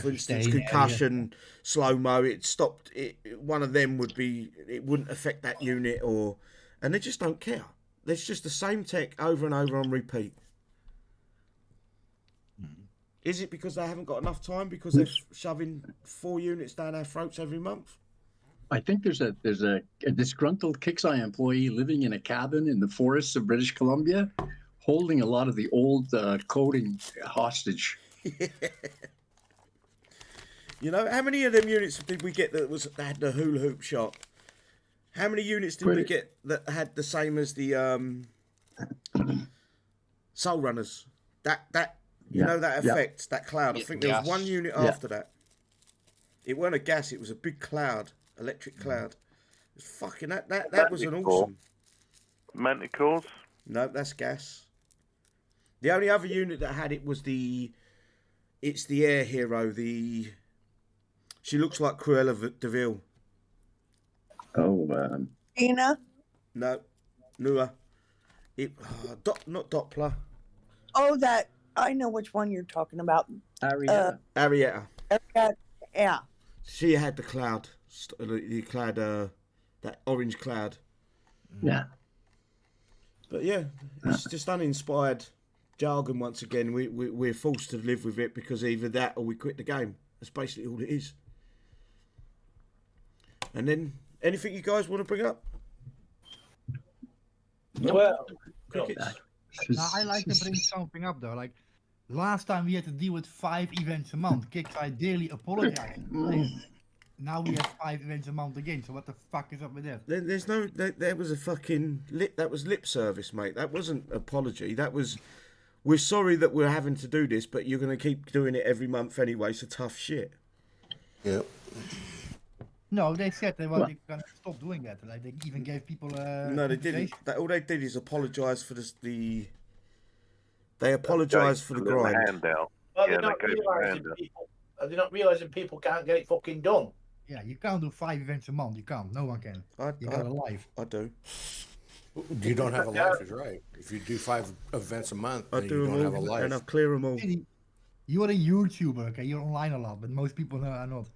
for instance, concussion, slow mo. It stopped. One of them would be. It wouldn't affect that unit, and they just don't care. There's just the same tech over and over on repeat. Is it because they haven't got enough time because they're shoving 4 units down our throats every month? I think there's a disgruntled Kixeye employee living in a cabin in the forests of British Columbia, holding a lot of the old coding hostage. You know, how many of them units did we get that had the hula hoop shot? How many units did we get that had the same as the Soul Runners? That effect, that cloud. I think there was one unit after that. It weren't a gas; it was a big cloud, electric cloud. It was fucking that was an awesome. Manticores? No, that's gas. The only other unit that had it was it's the air hero. She looks like Cruella de Vil. Oh, Ina? No, Nua. Not Doppler. Oh, that I know which one you're talking about. Arietta. Arietta. Yeah. She had the cloud, the cloud, that orange cloud. Yeah. But yeah, it's just uninspired jargon once again. We're forced to live with it because either that or we quit the game. That's basically all it is. And then, anything you guys want to bring up? No? Well, Crickets? Now, I like to bring something up though. Like last time we had to deal with 5 events a month. Kixeye daily apologized. Now we have 5 events a month again. So what the fuck is up with that? There's no. There was a fucking lip. That was lip service, mate. That wasn't apology. That was. We're sorry that we're having to do this, but you're going to keep doing it every month anyway. So tough shit. Yep. No, they said they were going to stop doing that. Like they even gave people. No, they didn't. All they did is apologise for the. They apologised for the grind. Well, they're not realising people can't get it fucking done. Yeah, you can't do 5 events a month. You can't. No one can. You got a life. I do. You don't have a life, is right. If you do 5 events a month, then you don't have a life. And I'll clear them all. You're a YouTuber, okay? You're online a lot, but most people are not.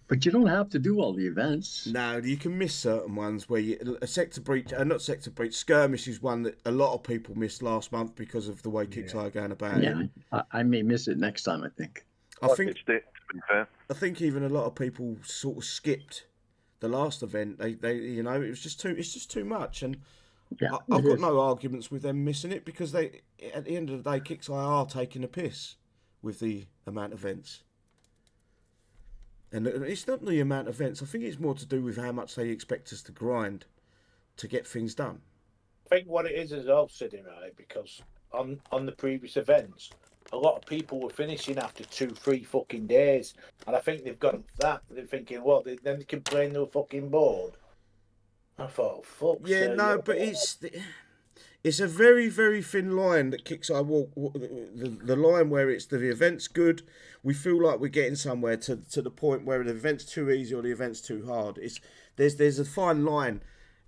But you don't have to do all the events. No, you can miss certain ones where a sector breach, not sector breach, skirmish is one that a lot of people missed last month because of the way Kixeye are going about it. Yeah, I may miss it next time, I think. I think to be fair. I think even a lot of people sort of skipped the last event. They it's just too much, and I've got no arguments with them missing it because they, at the end of the day, Kixeye are taking a piss with the amount of events. And it's not the amount of events. I think it's more to do with how much they expect us to grind to get things done. I think what it is all sitting right because on the previous events, a lot of people were finishing after 2-3 fucking days, and I think they've got that. They're thinking, then they complain they were fucking bored. I thought, fuck. Yeah, no, but it's a very, very thin line that Kixeye walk. The line where it's the event's good, we feel like we're getting somewhere to the point where the event's too easy or the event's too hard. There's a fine line,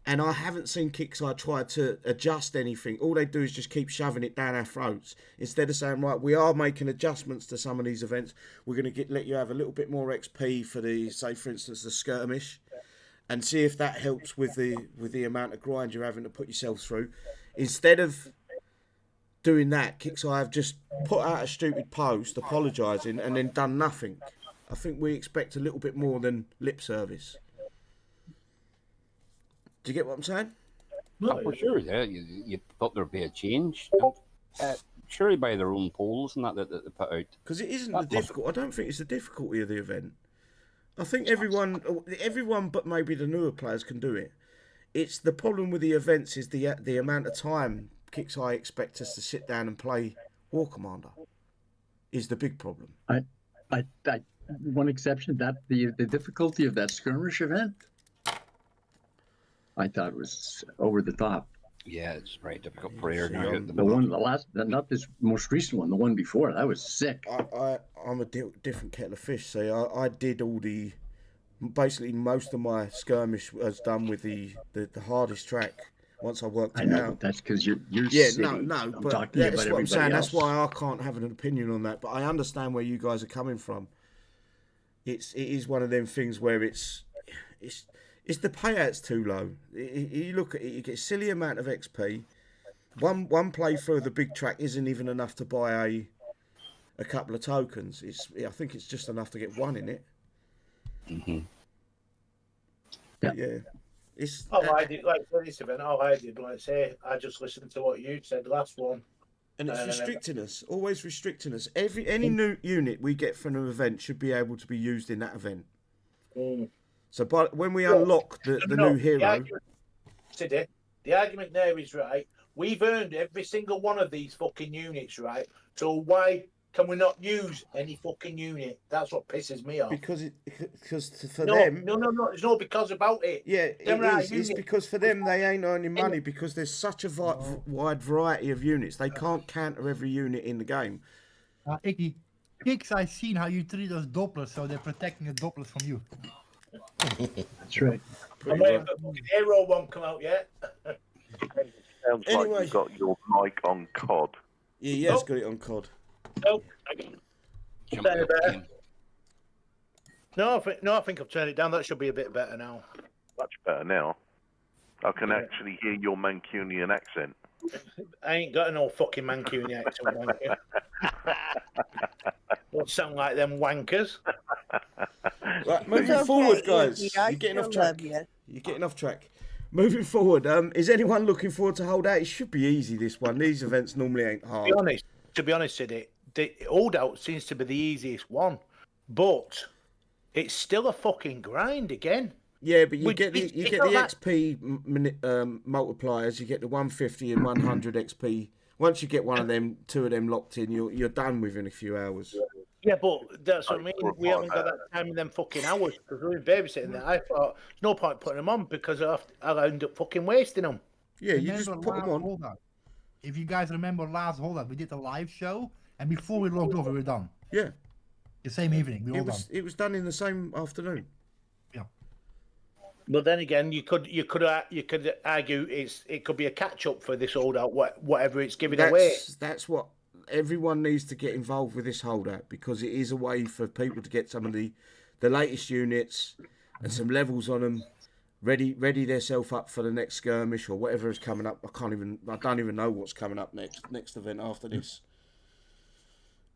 and I haven't seen Kixeye try to adjust anything. All they do is just keep shoving it down our throats instead of saying, right, we are making adjustments to some of these events. We're going to let you have a little bit more XP for for instance, the skirmish, and see if that helps with the amount of grind you're having to put yourself through. Instead of doing that, Kixeye have just put out a stupid post apologising and then done nothing. I think we expect a little bit more than lip service. Do you get what I'm saying? No, for sure, yeah. You thought there'd be a change. Surely by their own polls and that they put out. Because it isn't the difficult. I don't think it's the difficulty of the event. I think everyone but maybe the newer players can do it. It's the problem with the events is the amount of time Kixeye expect us to sit down and play War Commander is the big problem. I one exception, that the difficulty of that skirmish event, I thought was over the top. Yeah, it's very difficult for air now. Not this most recent one, the one before, that was sick. I'm a different kettle of fish. So I did all basically most of my skirmish was done with the hardest track. Once I worked it out. That's because you're yeah, sitting, no, but talking that's about what I'm saying. else. That's why I can't have an opinion on that. But I understand where you guys are coming from. It is one of them things where it's the payouts too low. You look at it, you get a silly amount of XP. One playthrough of the big track isn't even enough to buy a couple of tokens. I think it's just enough to get one in it. Mm-hmm. Yeah. I did like for this event. All I did, like say, I just listened to what you said last one, and it's restricting us, always restricting us. Any new unit we get from an event should be able to be used in that event. Mm. So, when we unlock the new hero, the argument there is right. We've earned every single one of these fucking units, right? So why can we not use any fucking unit? That's what pisses me off. Because for No, them, there's no because about it. Yeah, it is. It's because for them they ain't earning money because there's such a wide variety of units. They can't counter every unit in the game. Icky, I've seen how you treat those Dopplers, so they're protecting the Dopplers from you. That's right. I'm waiting for the hero one come out yet. Sounds like you've got your mic on COD. Yeah, he has got it on COD. No, I think I've turned it down. That should be a bit better now. Much better now. I can actually hear your Mancunian accent. I ain't got no fucking Mancunian accent, wanker. Don't sound like them wankers. Right, moving forward, guys. You're getting off track. You're getting off track. Moving forward, is anyone looking forward to Holdout? It should be easy, this one. These events normally ain't hard. To be honest, Sid, the Holdout seems to be the easiest one, but it's still a fucking grind again. Yeah, but you get the XP multipliers. You get the 150 and 100 XP. Once you get one of them, two of them locked in, you're done within a few hours. Yeah, but that's what I mean. We haven't got that time in them fucking hours because we've been babysitting there. I thought there's no point putting them on because I'll end up fucking wasting them. Yeah, you just put them on. Holdout. If you guys remember last Holdout, we did a live show, and before we logged off, we were done. Yeah. The same evening, we were all done. It was done in the same afternoon. Yeah. But then again, you could argue it could be a catch up for this Holdout, whatever it's giving away. That's what everyone needs to get involved with this Holdout because it is a way for people to get some of the latest units and some levels on them, ready themselves up for the next skirmish or whatever is coming up. I don't even know what's coming up next event after this.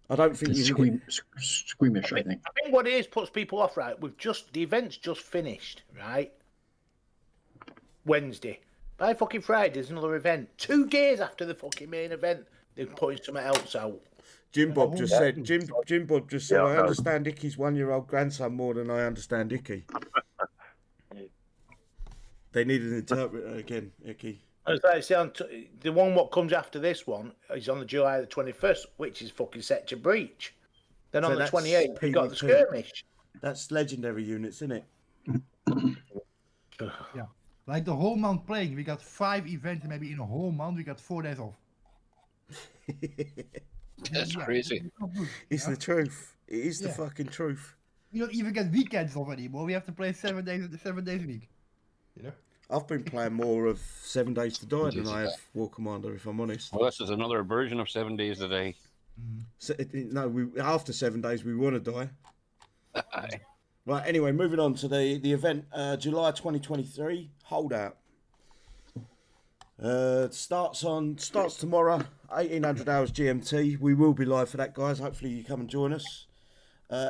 I don't think squeamish. I think what it is puts people off. Right, the event's just finished. Right, Wednesday. By fucking Friday, there's another event. 2 days after the fucking main event, they're putting something else out. Jim Bob just said, I understand Icky's 1-year-old grandson more than I understand Icky. They need an interpreter again, Icky. As I say, the one what comes after this one is on the July the 21st, which is fucking set to breach. Then on the 28th, we got the skirmish. That's legendary units, isn't it? Yeah. Like the whole month playing, we got 5 events, and maybe in a whole month, we got 4 days off. That's crazy. It's the truth. It is the fucking truth. We don't even get weekends off anymore. We have to play 7 days a week. You know? I've been playing more of 7 Days to Die than I have War Commander, if I'm honest. Well, this is another version of 7 Days a Day. So, after 7 days we want to die. Right, anyway, moving on to the event, July 2023, Holdout. Starts tomorrow, 1800 hours GMT. We will be live for that, guys. Hopefully you come and join us.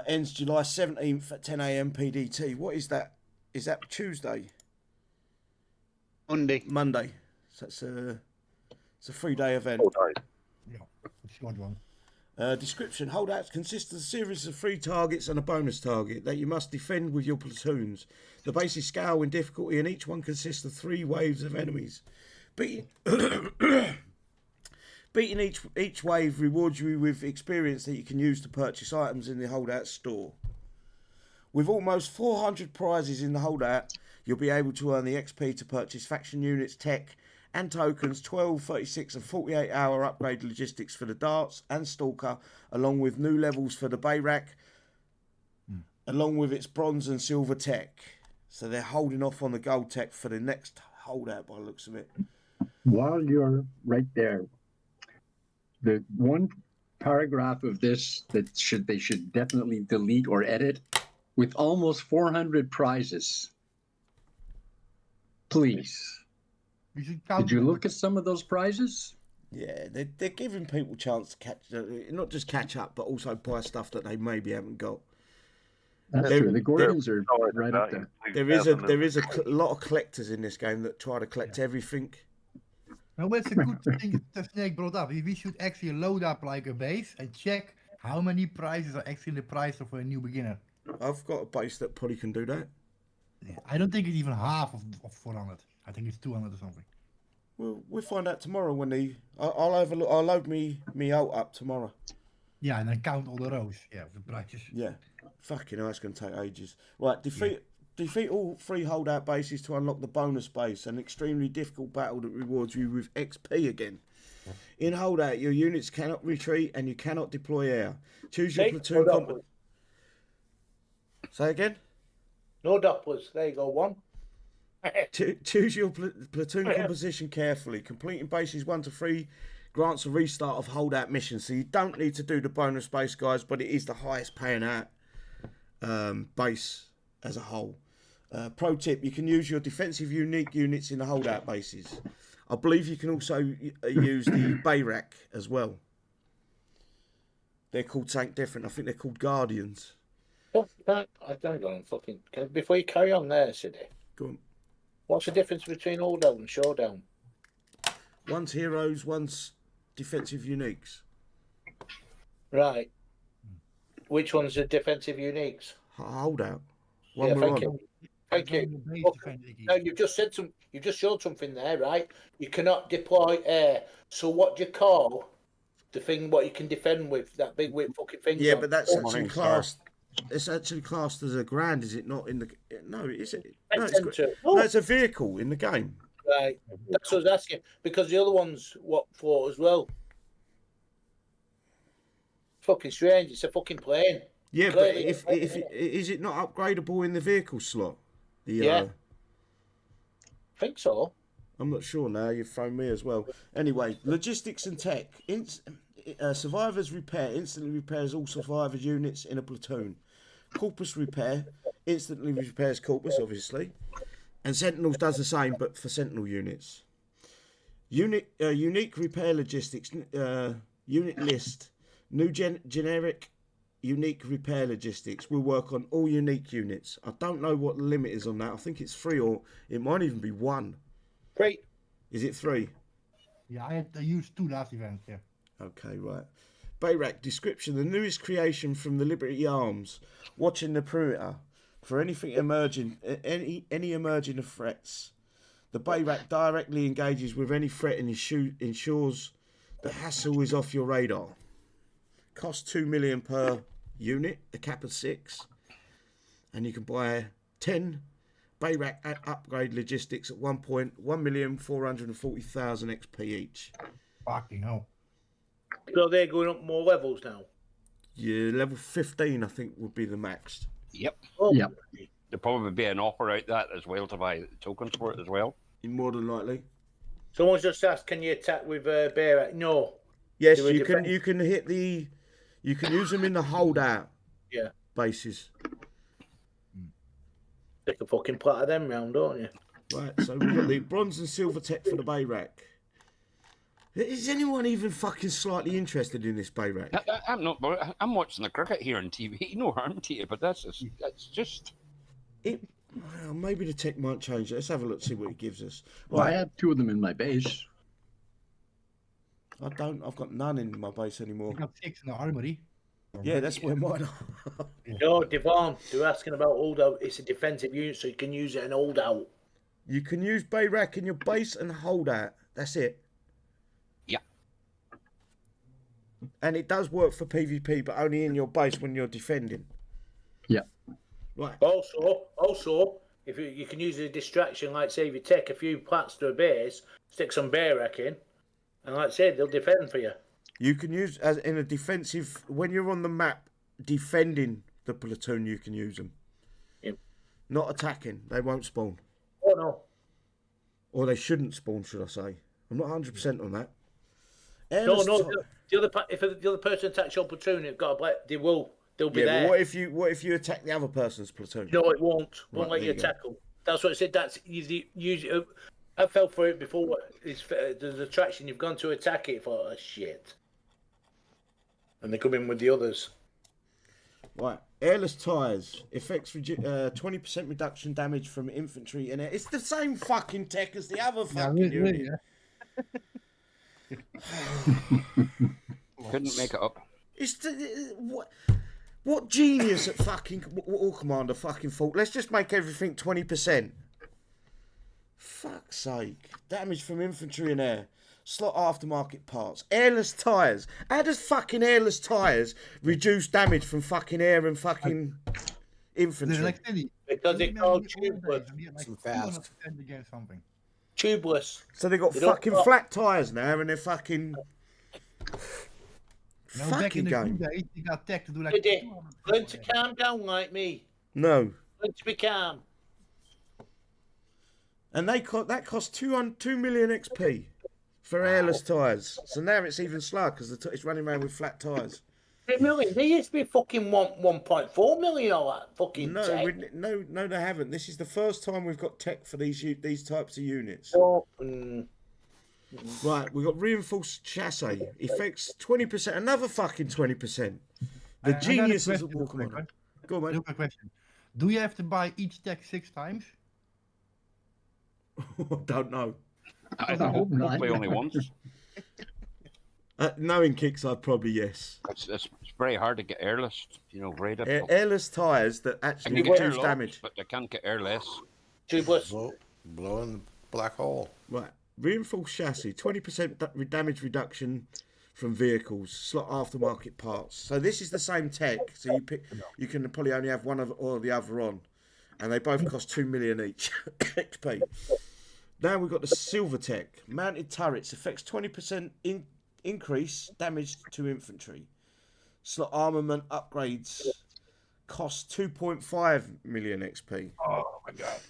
Ends July 17th at 10 a.m. PDT. What is that? Is that Tuesday? Monday. So it's a 3-day event. Yeah, a short one. Description: Holdouts consist of a series of 3 targets and a bonus target that you must defend with your platoons. The base is scale in difficulty, and each one consists of 3 waves of enemies. Beating each wave rewards you with experience that you can use to purchase items in the Holdout store. With almost 400 prizes in the Holdout, you'll be able to earn the XP to purchase faction units, tech, and tokens, 12, 36 and 48 hour upgrade logistics for the Darts and Stalker, along with new levels for the Bayrak, along with its bronze and silver tech. So they're holding off on the gold tech for the next Holdout by the looks of it. While you're right there, the one paragraph of this that they should definitely delete or edit, with almost 400 prizes. Please. Did you look at some of those prizes? Yeah, they're giving people a chance to not just catch up, but also buy stuff that they maybe haven't got. That's true. The Gordons are right up there. There is a lot of collectors in this game that try to collect everything. Well, it's a good thing that Snake brought up. We should actually load up like a base and check how many prizes are actually in the price of a new beginner. I've got a base that probably can do that. Yeah, I don't think it's even half of 400. I think it's 200 or something. We'll find out tomorrow when I'll have a look. I'll load me out up tomorrow. Yeah, and then count all the rows. Yeah, the prices. Yeah, fucking hell, that's going to take ages. Right, defeat all 3 holdout bases to unlock the bonus base, an extremely difficult battle that rewards you with XP again. In Holdout, your units cannot retreat and you cannot deploy air. Choose your platoon. Say again? No Dopplers. There you go, one. Choose your platoon composition carefully. Completing bases 1 to 3 grants a restart of Holdout missions. So you don't need to do the bonus base, guys, but it is the highest paying out base as a whole. Pro tip, you can use your defensive unique units in the Holdout bases. I believe you can also use the Bayrak as well. They're called something different. I think they're called Guardians. I don't know. Before you carry on there, Sidney. Go on. What's the difference between Holdout and Showdown? One's heroes, one's defensive uniques. Right. Which one's the defensive uniques? Holdout. Thank you. Thank you. Now you've just said you just showed something there, right? You cannot deploy air. So what do you call the thing? What you can defend with that big whip fucking thing? Yeah, but that's actually classed. It's actually classed as a grand, is it not? In the no, is it? No, it's a vehicle in the game. Right. That's what I was asking because the other ones what for as well. Fucking strange. It's a fucking plane. Yeah, but if is it not upgradable in the vehicle slot? Yeah. I think so. I'm not sure now. You've thrown me as well. Anyway, logistics and tech. Survivors repair instantly repairs all survivors units in a platoon. Corpus repair instantly repairs corpus, obviously, and Sentinels does the same, but for Sentinel units. Unique repair logistics unit list. New generic unique repair logistics will work on all unique units. I don't know what the limit is on that. I think it's 3 or it might even be 1. 3. Is it 3? Yeah, I used 2 last event. Yeah. Okay, right. Bayrak description: the newest creation from the Liberty Arms. Watching the perimeter for anything emerging, any emerging threats. The Bayrak directly engages with any threat and ensures the hassle is off your radar. Cost 2 million per unit, a cap of 6, and you can buy 10 Bayrak upgrade logistics at 1,440,000 XP each. Fucking hell. So they're going up more levels now. Yeah, level 15 I think would be the max. Yep. Oh. Yep. There'll probably be an offer out that as well to buy tokens for it as well. More than likely. Someone's just asked, can you attack with Bayrak? No. Yes, you can. You can hit the. You can use them in the holdout. Yeah. Bases. Take a fucking plot of them round, don't you? Right. So we've got the bronze and silver tech for the Bayrak. Is anyone even fucking slightly interested in this Bayrak? I'm not. I'm watching the cricket here on TV. No harm to you, but that's just. Well, maybe the tech might change. Let's have a look, see what it gives us. Well, I have 2 of them in my base. I don't. I've got none in my base anymore. I've got 6 in the armory. Yeah, that's where mine are. No, Devon, they're asking about Holdout. It's a defensive unit, so you can use it in Holdout. You can use Bayrak in your base and Holdout. That's it. Yeah. And it does work for PvP, but only in your base when you're defending. Yeah. Right. Also, if you can use it as a distraction, like say if you take a few plants to a base, stick some Bayrak in, and like I said, they'll defend for you. You can use as in a defensive when you're on the map defending the platoon. You can use them. Yep. Not attacking. They won't spawn. Oh no. Or they shouldn't spawn, should I say? I'm not 100% on that. No. If the other person attacks your platoon, they've got a black. They'll be there. But what if you attack the other person's platoon? No, it won't. Won't Right, let you attack them. That's what I said. That's usually. I fell for it before. It's the attraction. You've gone to attack it for shit, and they come in with the others. Right, airless tires affects 20% reduction damage from infantry in air. It's the same fucking tech as the other fucking unit. Couldn't make it up. It's what genius at fucking War Commander fucking fault? Let's just make everything 20%. Fuck's sake! Damage from infantry in air. Slot aftermarket parts. Airless tyres. How does fucking airless tyres reduce damage from fucking air and fucking infantry? Because they're called tubeless. Fast. Tubeless. So they got fucking flat tyres now and they're fucking... No, back in the game. good days, you got tech to do like... Learn to calm down like me. No. Learn to be calm. And that cost 2 million XP for airless tyres. So now it's even slower because it's running around with flat tyres. 3 million? They used to be fucking 1.4 million all that fucking tech. No, they haven't. This is the first time we've got tech for these types of units. Right, we've got reinforced chassis. Effects 20%, another fucking 20%. The genius is at War Commander. Go on, mate. Look, a question. Do you have to buy each tech 6 times? I don't know. I hope not. Only once. Knowing Kixeye, probably yes. It's very hard to get airless, very difficult. Airless tyres that actually reduce reduce damage. But they can't get airless. Blow in the black hole. Right. Reinforced chassis, 20% damage reduction from vehicles, slot aftermarket parts. So this is the same tech. So you can probably only have one or the other on, and they both cost 2 million each XP. Now we've got the silver tech, mounted turrets, affects 20% increase damage to infantry. Slot armament upgrades cost 2.5 million XP. Oh my god.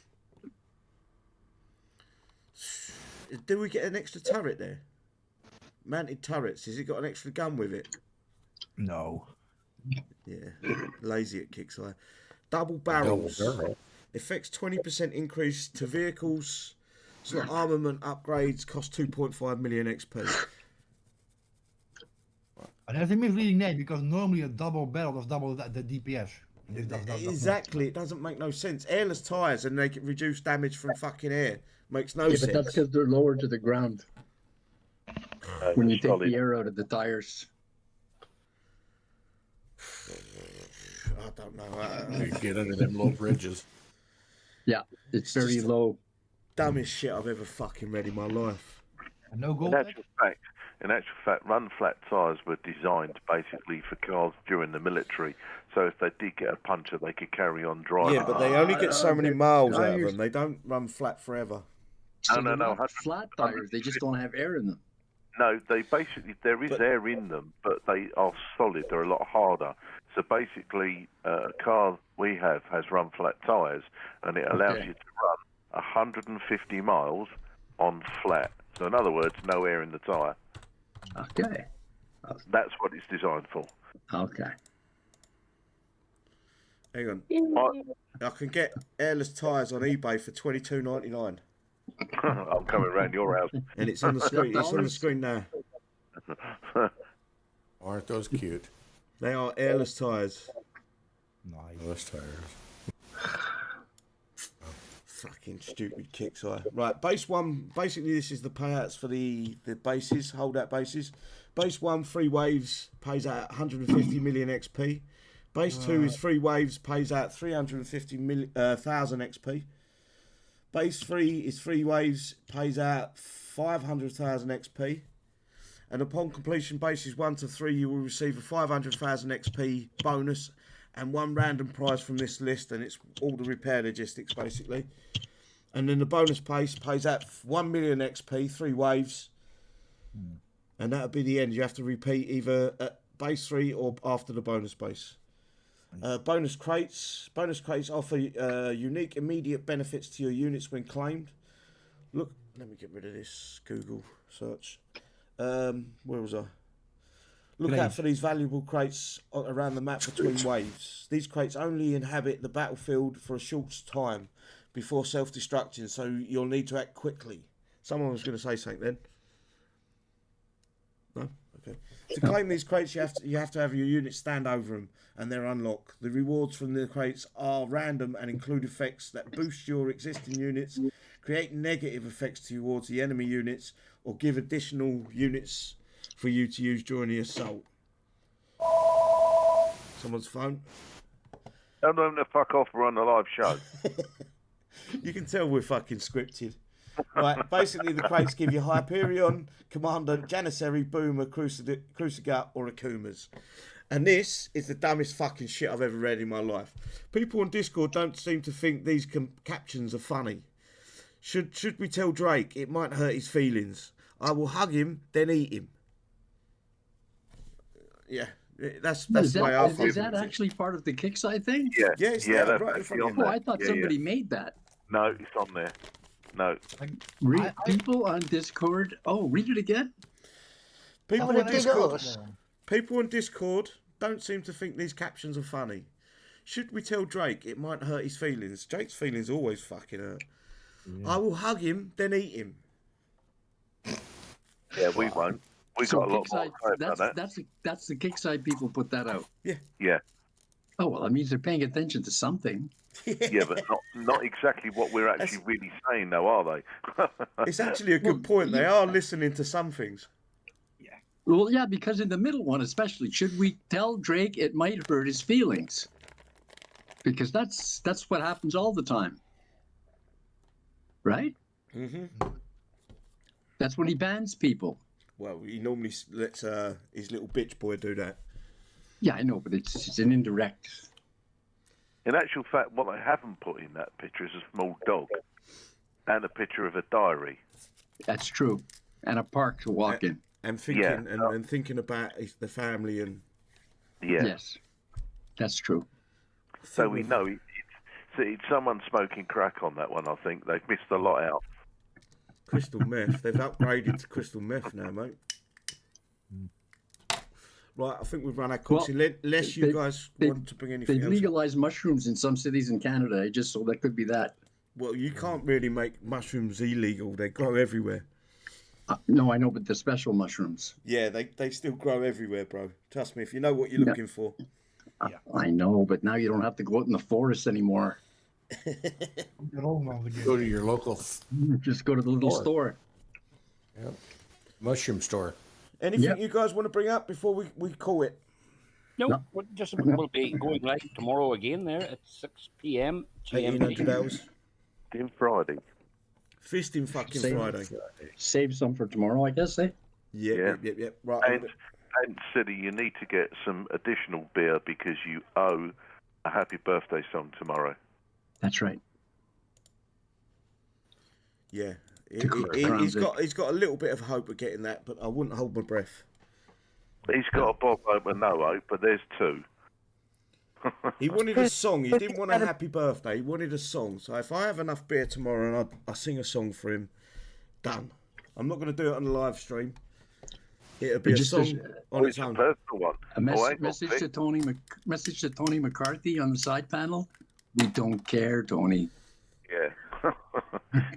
Do we get an extra turret there? Mounted turrets. Has it got an extra gun with it? No. Yeah. Lazy at Kixeye. Double barrels. Affects 20% increase to vehicles. So armament upgrades cost 2.5 million XP. And that's a misleading name because normally a double barrel does double the DPS. Exactly. It doesn't make no sense. Airless tyres and they can reduce damage from fucking air. Makes no sense. But that's because they're lower to the ground. When you take the air out of the tires. I don't know. You get under them low bridges. Yeah, it's very low. Dumbest shit I've ever fucking read in my life. No gold. In actual fact, run flat tyres were designed basically for cars during the military. So if they did get a puncture, they could carry on driving. Yeah, but they only get so many miles out of them. They don't run flat forever. So no. Flat tires, they just don't have air in them. No, there is air in them, but they are solid. They're a lot harder. So basically, a car we have has run flat tyres, and it allows you to run 150 miles on flat. So in other words, no air in the tyre. Okay. That's what it's designed for. Okay. Hang on. I can get airless tyres on eBay for $22.99. I'm coming around your house. And it's on the screen. It's on the screen now. Aren't those cute? They are airless tyres. Nice. Airless tires. Fucking stupid Kixeye. Right, base 1, basically this is the payouts for the bases, holdout bases. Base 1, 3 waves, pays out 150 million XP. Base 2 is 3 waves, pays out 350,000 XP. Base 3 is 3 waves, pays out 500,000 XP. And upon completion bases 1 to 3, you will receive a 500,000 XP bonus and 1 random prize from this list, and it's all the repair logistics basically. And then the bonus base pays out 1 million XP, 3 waves, and that'll be the end. You have to repeat either at base 3 or after the bonus base. Bonus crates offer unique immediate benefits to your units when claimed. Look, let me get rid of this Google search. Where was I? Look out for these valuable crates around the map between waves. These crates only inhabit the battlefield for a short time before self-destructing, so you'll need to act quickly. Someone was going to say something then. No? Okay. To claim these crates, you have to have your units stand over them, and they're unlocked. The rewards from the crates are random and include effects that boost your existing units, create negative effects towards the enemy units, or give additional units for you to use during the assault. Someone's phone. Tell them to fuck off, we're on the live show. You can tell we're fucking scripted. Right, basically the crates give you Hyperion, Commandant, Janissary, Boomer, Crucigat, or Akumas. And this is the dumbest fucking shit I've ever read in my life. People on Discord don't seem to think these captions are funny. Should we tell Drake it might hurt his feelings? I will hug him, then eat him. Yeah, that's the way I feel. Is that actually part of the Kixeye thing? Yeah, Yes, yeah, that's that's right in actually front on of Oh, there. I thought somebody made that. No, it's on there. No. People on Discord. Oh, read it again. People on Discord don't seem to think these captions are funny. Should we tell Drake it might hurt his feelings? Drake's feelings always fucking hurt. I will hug him, then eat him. Yeah, we won't. We got a lot more to say about that. That's the Kixeye people put that out. Yeah. Oh well, that means they're paying attention to something. Yeah, but not exactly what we're actually really saying, though, are they? It's actually a good point. They are listening to some things. Well, yeah, because in the middle one, especially, should we tell Drake it might hurt his feelings? Because that's what happens all the time, right? Mm-hmm. That's when he bans people. Well, he normally lets his little bitch boy do that. Yeah, I know, but it's an indirect. In actual fact, what they haven't put in that picture is a small dog and a picture of a diary. That's true, and a park to walk in. And thinking and thinking about the family and. Yeah. Yes, that's true. So we know it's someone smoking crack on that one. I think they've missed a lot out. Crystal meth. They've upgraded to crystal meth now, mate. Right, I think we've run our course. Unless you guys want to bring anything else. They've legalized mushrooms in some cities in Canada, just so that could be that. Well, you can't really make mushrooms illegal. They grow everywhere. No, I know, but the special mushrooms. Yeah, they still grow everywhere, bro. Trust me, if you know what you're looking for. I know, but now you don't have to go out in the forest anymore. Go to your local. Just go to the little store. Yep. Mushroom store. Anything you guys want to bring up before we call it? No, we'll be going live tomorrow again there at 6 p.m. 1800 hours. In Friday. Fisting fucking Friday. Save some for tomorrow, I guess, eh? Yep. Right. And City, you need to get some additional beer because you owe a happy birthday song tomorrow. That's right. Yeah. He's got a little bit of hope of getting that, but I wouldn't hold my breath. He's got a bob hope and no hope, but there's two. He wanted a song. He didn't want a happy birthday. He wanted a song. So if I have enough beer tomorrow and I sing a song for him, done. I'm not going to do it on the live stream. It'll be a song on its own. A message to Tony McCarthy on the side panel. We don't care, Tony. Yeah.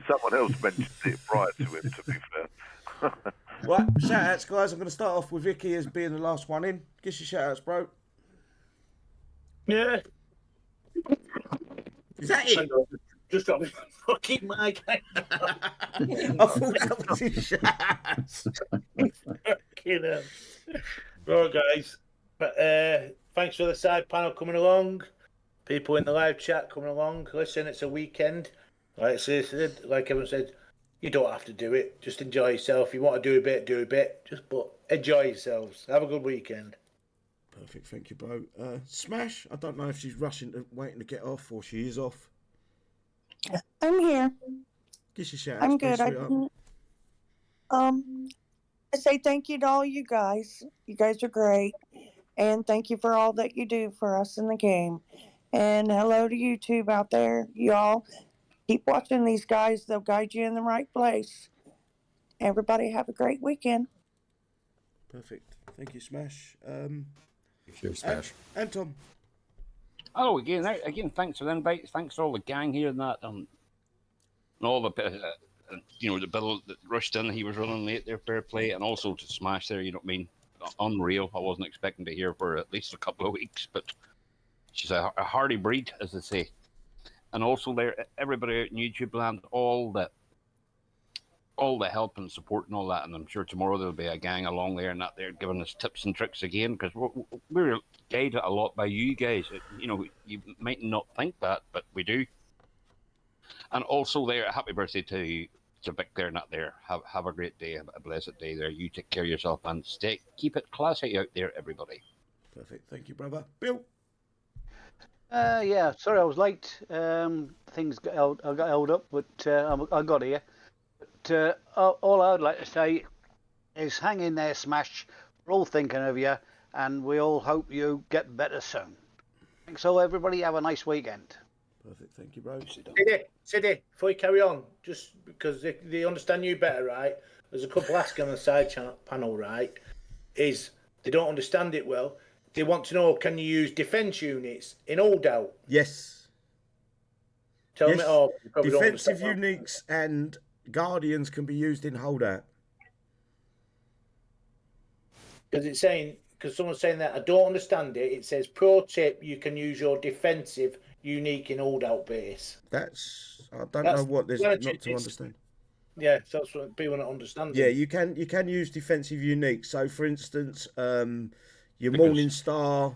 Someone else mentioned it prior to him, to be fair. Right, shout outs, guys. I'm going to start off with Vicky as being the last one in. Give your shout outs, bro. Yeah. Is that it? Just drop his fucking mic. I thought that was his shots. Fucking hell. Right, guys. But thanks for the side panel coming along. People in the live chat coming along. Listen, it's a weekend. Like everyone said, you don't have to do it. Just enjoy yourself. If you want to do a bit, do a bit. But enjoy yourselves. Have a good weekend. Perfect, thank you, bro. Smash, I don't know if she's waiting to get off or she is off. I'm here. Give us a shout. I'm good. I say thank you to all you guys. You guys are great. And thank you for all that you do for us in the game. And hello to YouTube out there. Y'all keep watching these guys. They'll guide you in the right place. Everybody have a great weekend. Perfect. Thank you, Smash. Cheers, Smash. And Tom. Oh, again, thanks for the invite. Thanks to all the gang here and that. And all the, the bill that rushed in, he was running late there, fair play. And also to Smash there, you know what I mean? Unreal. I wasn't expecting to hear for at least a couple of weeks, but she's a hardy breed, as they say. And also there, everybody out in YouTube land, all the help and support and all that. And I'm sure tomorrow there'll be a gang along there and that they're giving us tips and tricks again, because we're guided a lot by you guys. You might not think that, but we do. And also there, happy birthday to Vic there, not there. Have a great day, a blessed day there. You take care of yourself and keep it classy out there, everybody. Perfect. Thank you, brother. Bill. Yeah, sorry I was late. Things I got held up, but I got here. But all I would like to say is hang in there, Smash. We're all thinking of you, and we all hope you get better soon. Thanks all, everybody. Have a nice weekend. Perfect. Thank you, bro. Siddy, before you carry on, just because they understand you better, right? There's a couple asking on the side panel, right? Is they don't understand it well. They want to know, can you use defense units in Holdout? Yes. Tell them it all. Defensive uniques and guardians can be used in Holdout. Because someone's saying that I don't understand it. It says, pro tip, you can use your defensive unique in Holdout base. I don't know what there's not to understand. Yeah, so that's what people don't understand. Yeah, you can use defensive unique. So, for instance, your Morning Star.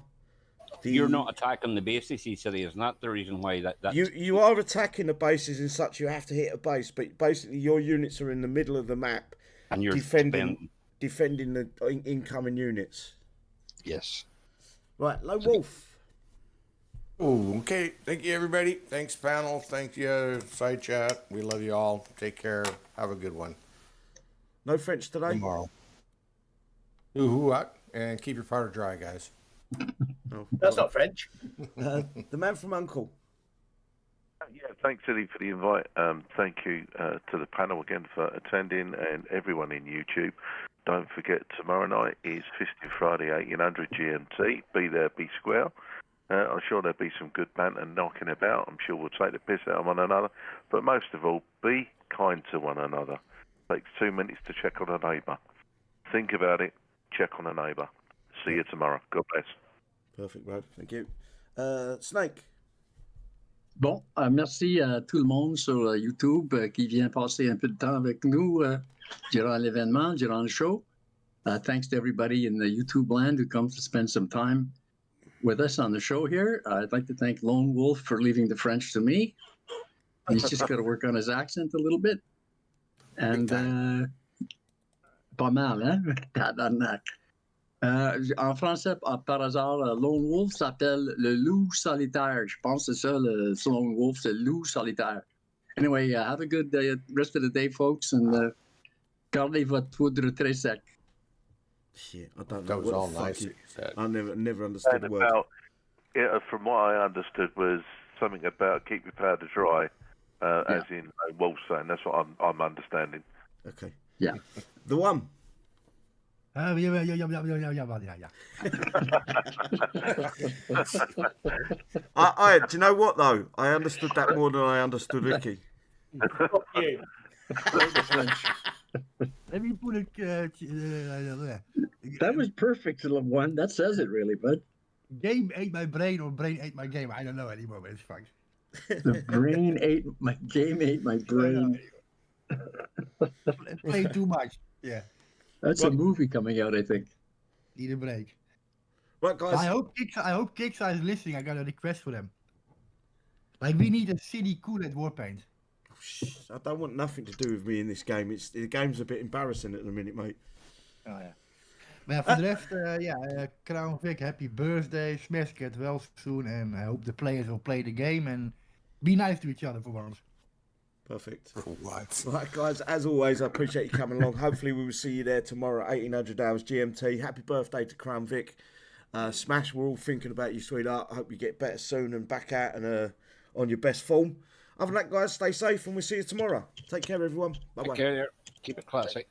You're not attacking the bases, he said. Isn't that the reason why that? You are attacking the bases and such. You have to hit a base, but basically your units are in the middle of the map, and you're defending the incoming units. Yes. Right, Lone Wolf. Oh, okay. Thank you, everybody. Thanks, panel. Thank you, side chat. We love you all. Take care. Have a good one. No French today? Tomorrow. Do what? And keep your powder dry, guys. Oh, that's not French. The man from Uncle. Yeah, thanks, Eddie, for the invite. Thank you to the panel again for attending, and everyone in YouTube. Don't forget, tomorrow night is Fisting Friday, 1800 GMT. Be there, be square. I'm sure there'll be some good banter knocking about. I'm sure we'll take the piss out of one another. But most of all, be kind to one another. It takes 2 minutes to check on a neighbour. Think about it. Check on a neighbour. See you tomorrow. God bless. Perfect, bro. Thank you. Snake. Bon, merci à tout le monde sur YouTube qui vient passer un peu de temps avec nous durant l'événement, durant le show. Thanks to everybody in the YouTube land who comes to spend some time with us on the show here. I'd like to thank Lone Wolf for leaving the French to me. He's just got to work on his accent a little bit. And pas mal, hein? En français, par hasard, Lone Wolf s'appelle le loup solitaire. Je pense que c'est ça, le Lone Wolf, c'est le loup solitaire. Anyway, have a good rest of the day, folks, and gardez votre poudre très sec. Shit, I don't know. That was all nice. I never understood the word. From what I understood was something about keep your powder dry, as in Wolf saying. That's what I'm understanding. Okay. Yeah. The one. Yeah. Do you know what though? I understood that more than I understood Ricky. Fuck you. Let me put it. That was perfect, one. That says it really, bud. Game ate my brain or brain ate my game. I don't know anymore, but it's fine. The brain ate my game, ate my brain. Play too much. Yeah, That's a movie coming out, I think. need a break. Right, guys. I hope Kixeye is listening. I got a request for them. Like, we need a city cool at Warpaint. I don't want nothing to do with me in this game. The game's a bit embarrassing at the minute, mate. Oh ja. Maar ja, voor de rest, Crown Vic, happy birthday. Smash get well soon. And I hope the players will play the game and be nice to each other for once. Perfect. For what? Right, guys, as always, I appreciate you coming along. Hopefully we will see you there tomorrow at 1800 hours GMT. Happy birthday to Crown Vic. Smash, we're all thinking about you, sweetheart. I hope you get better soon and back out and on your best form. Other than that, guys, stay safe and we'll see you tomorrow. Take care, everyone. Bye-bye. Take care. Keep it classic.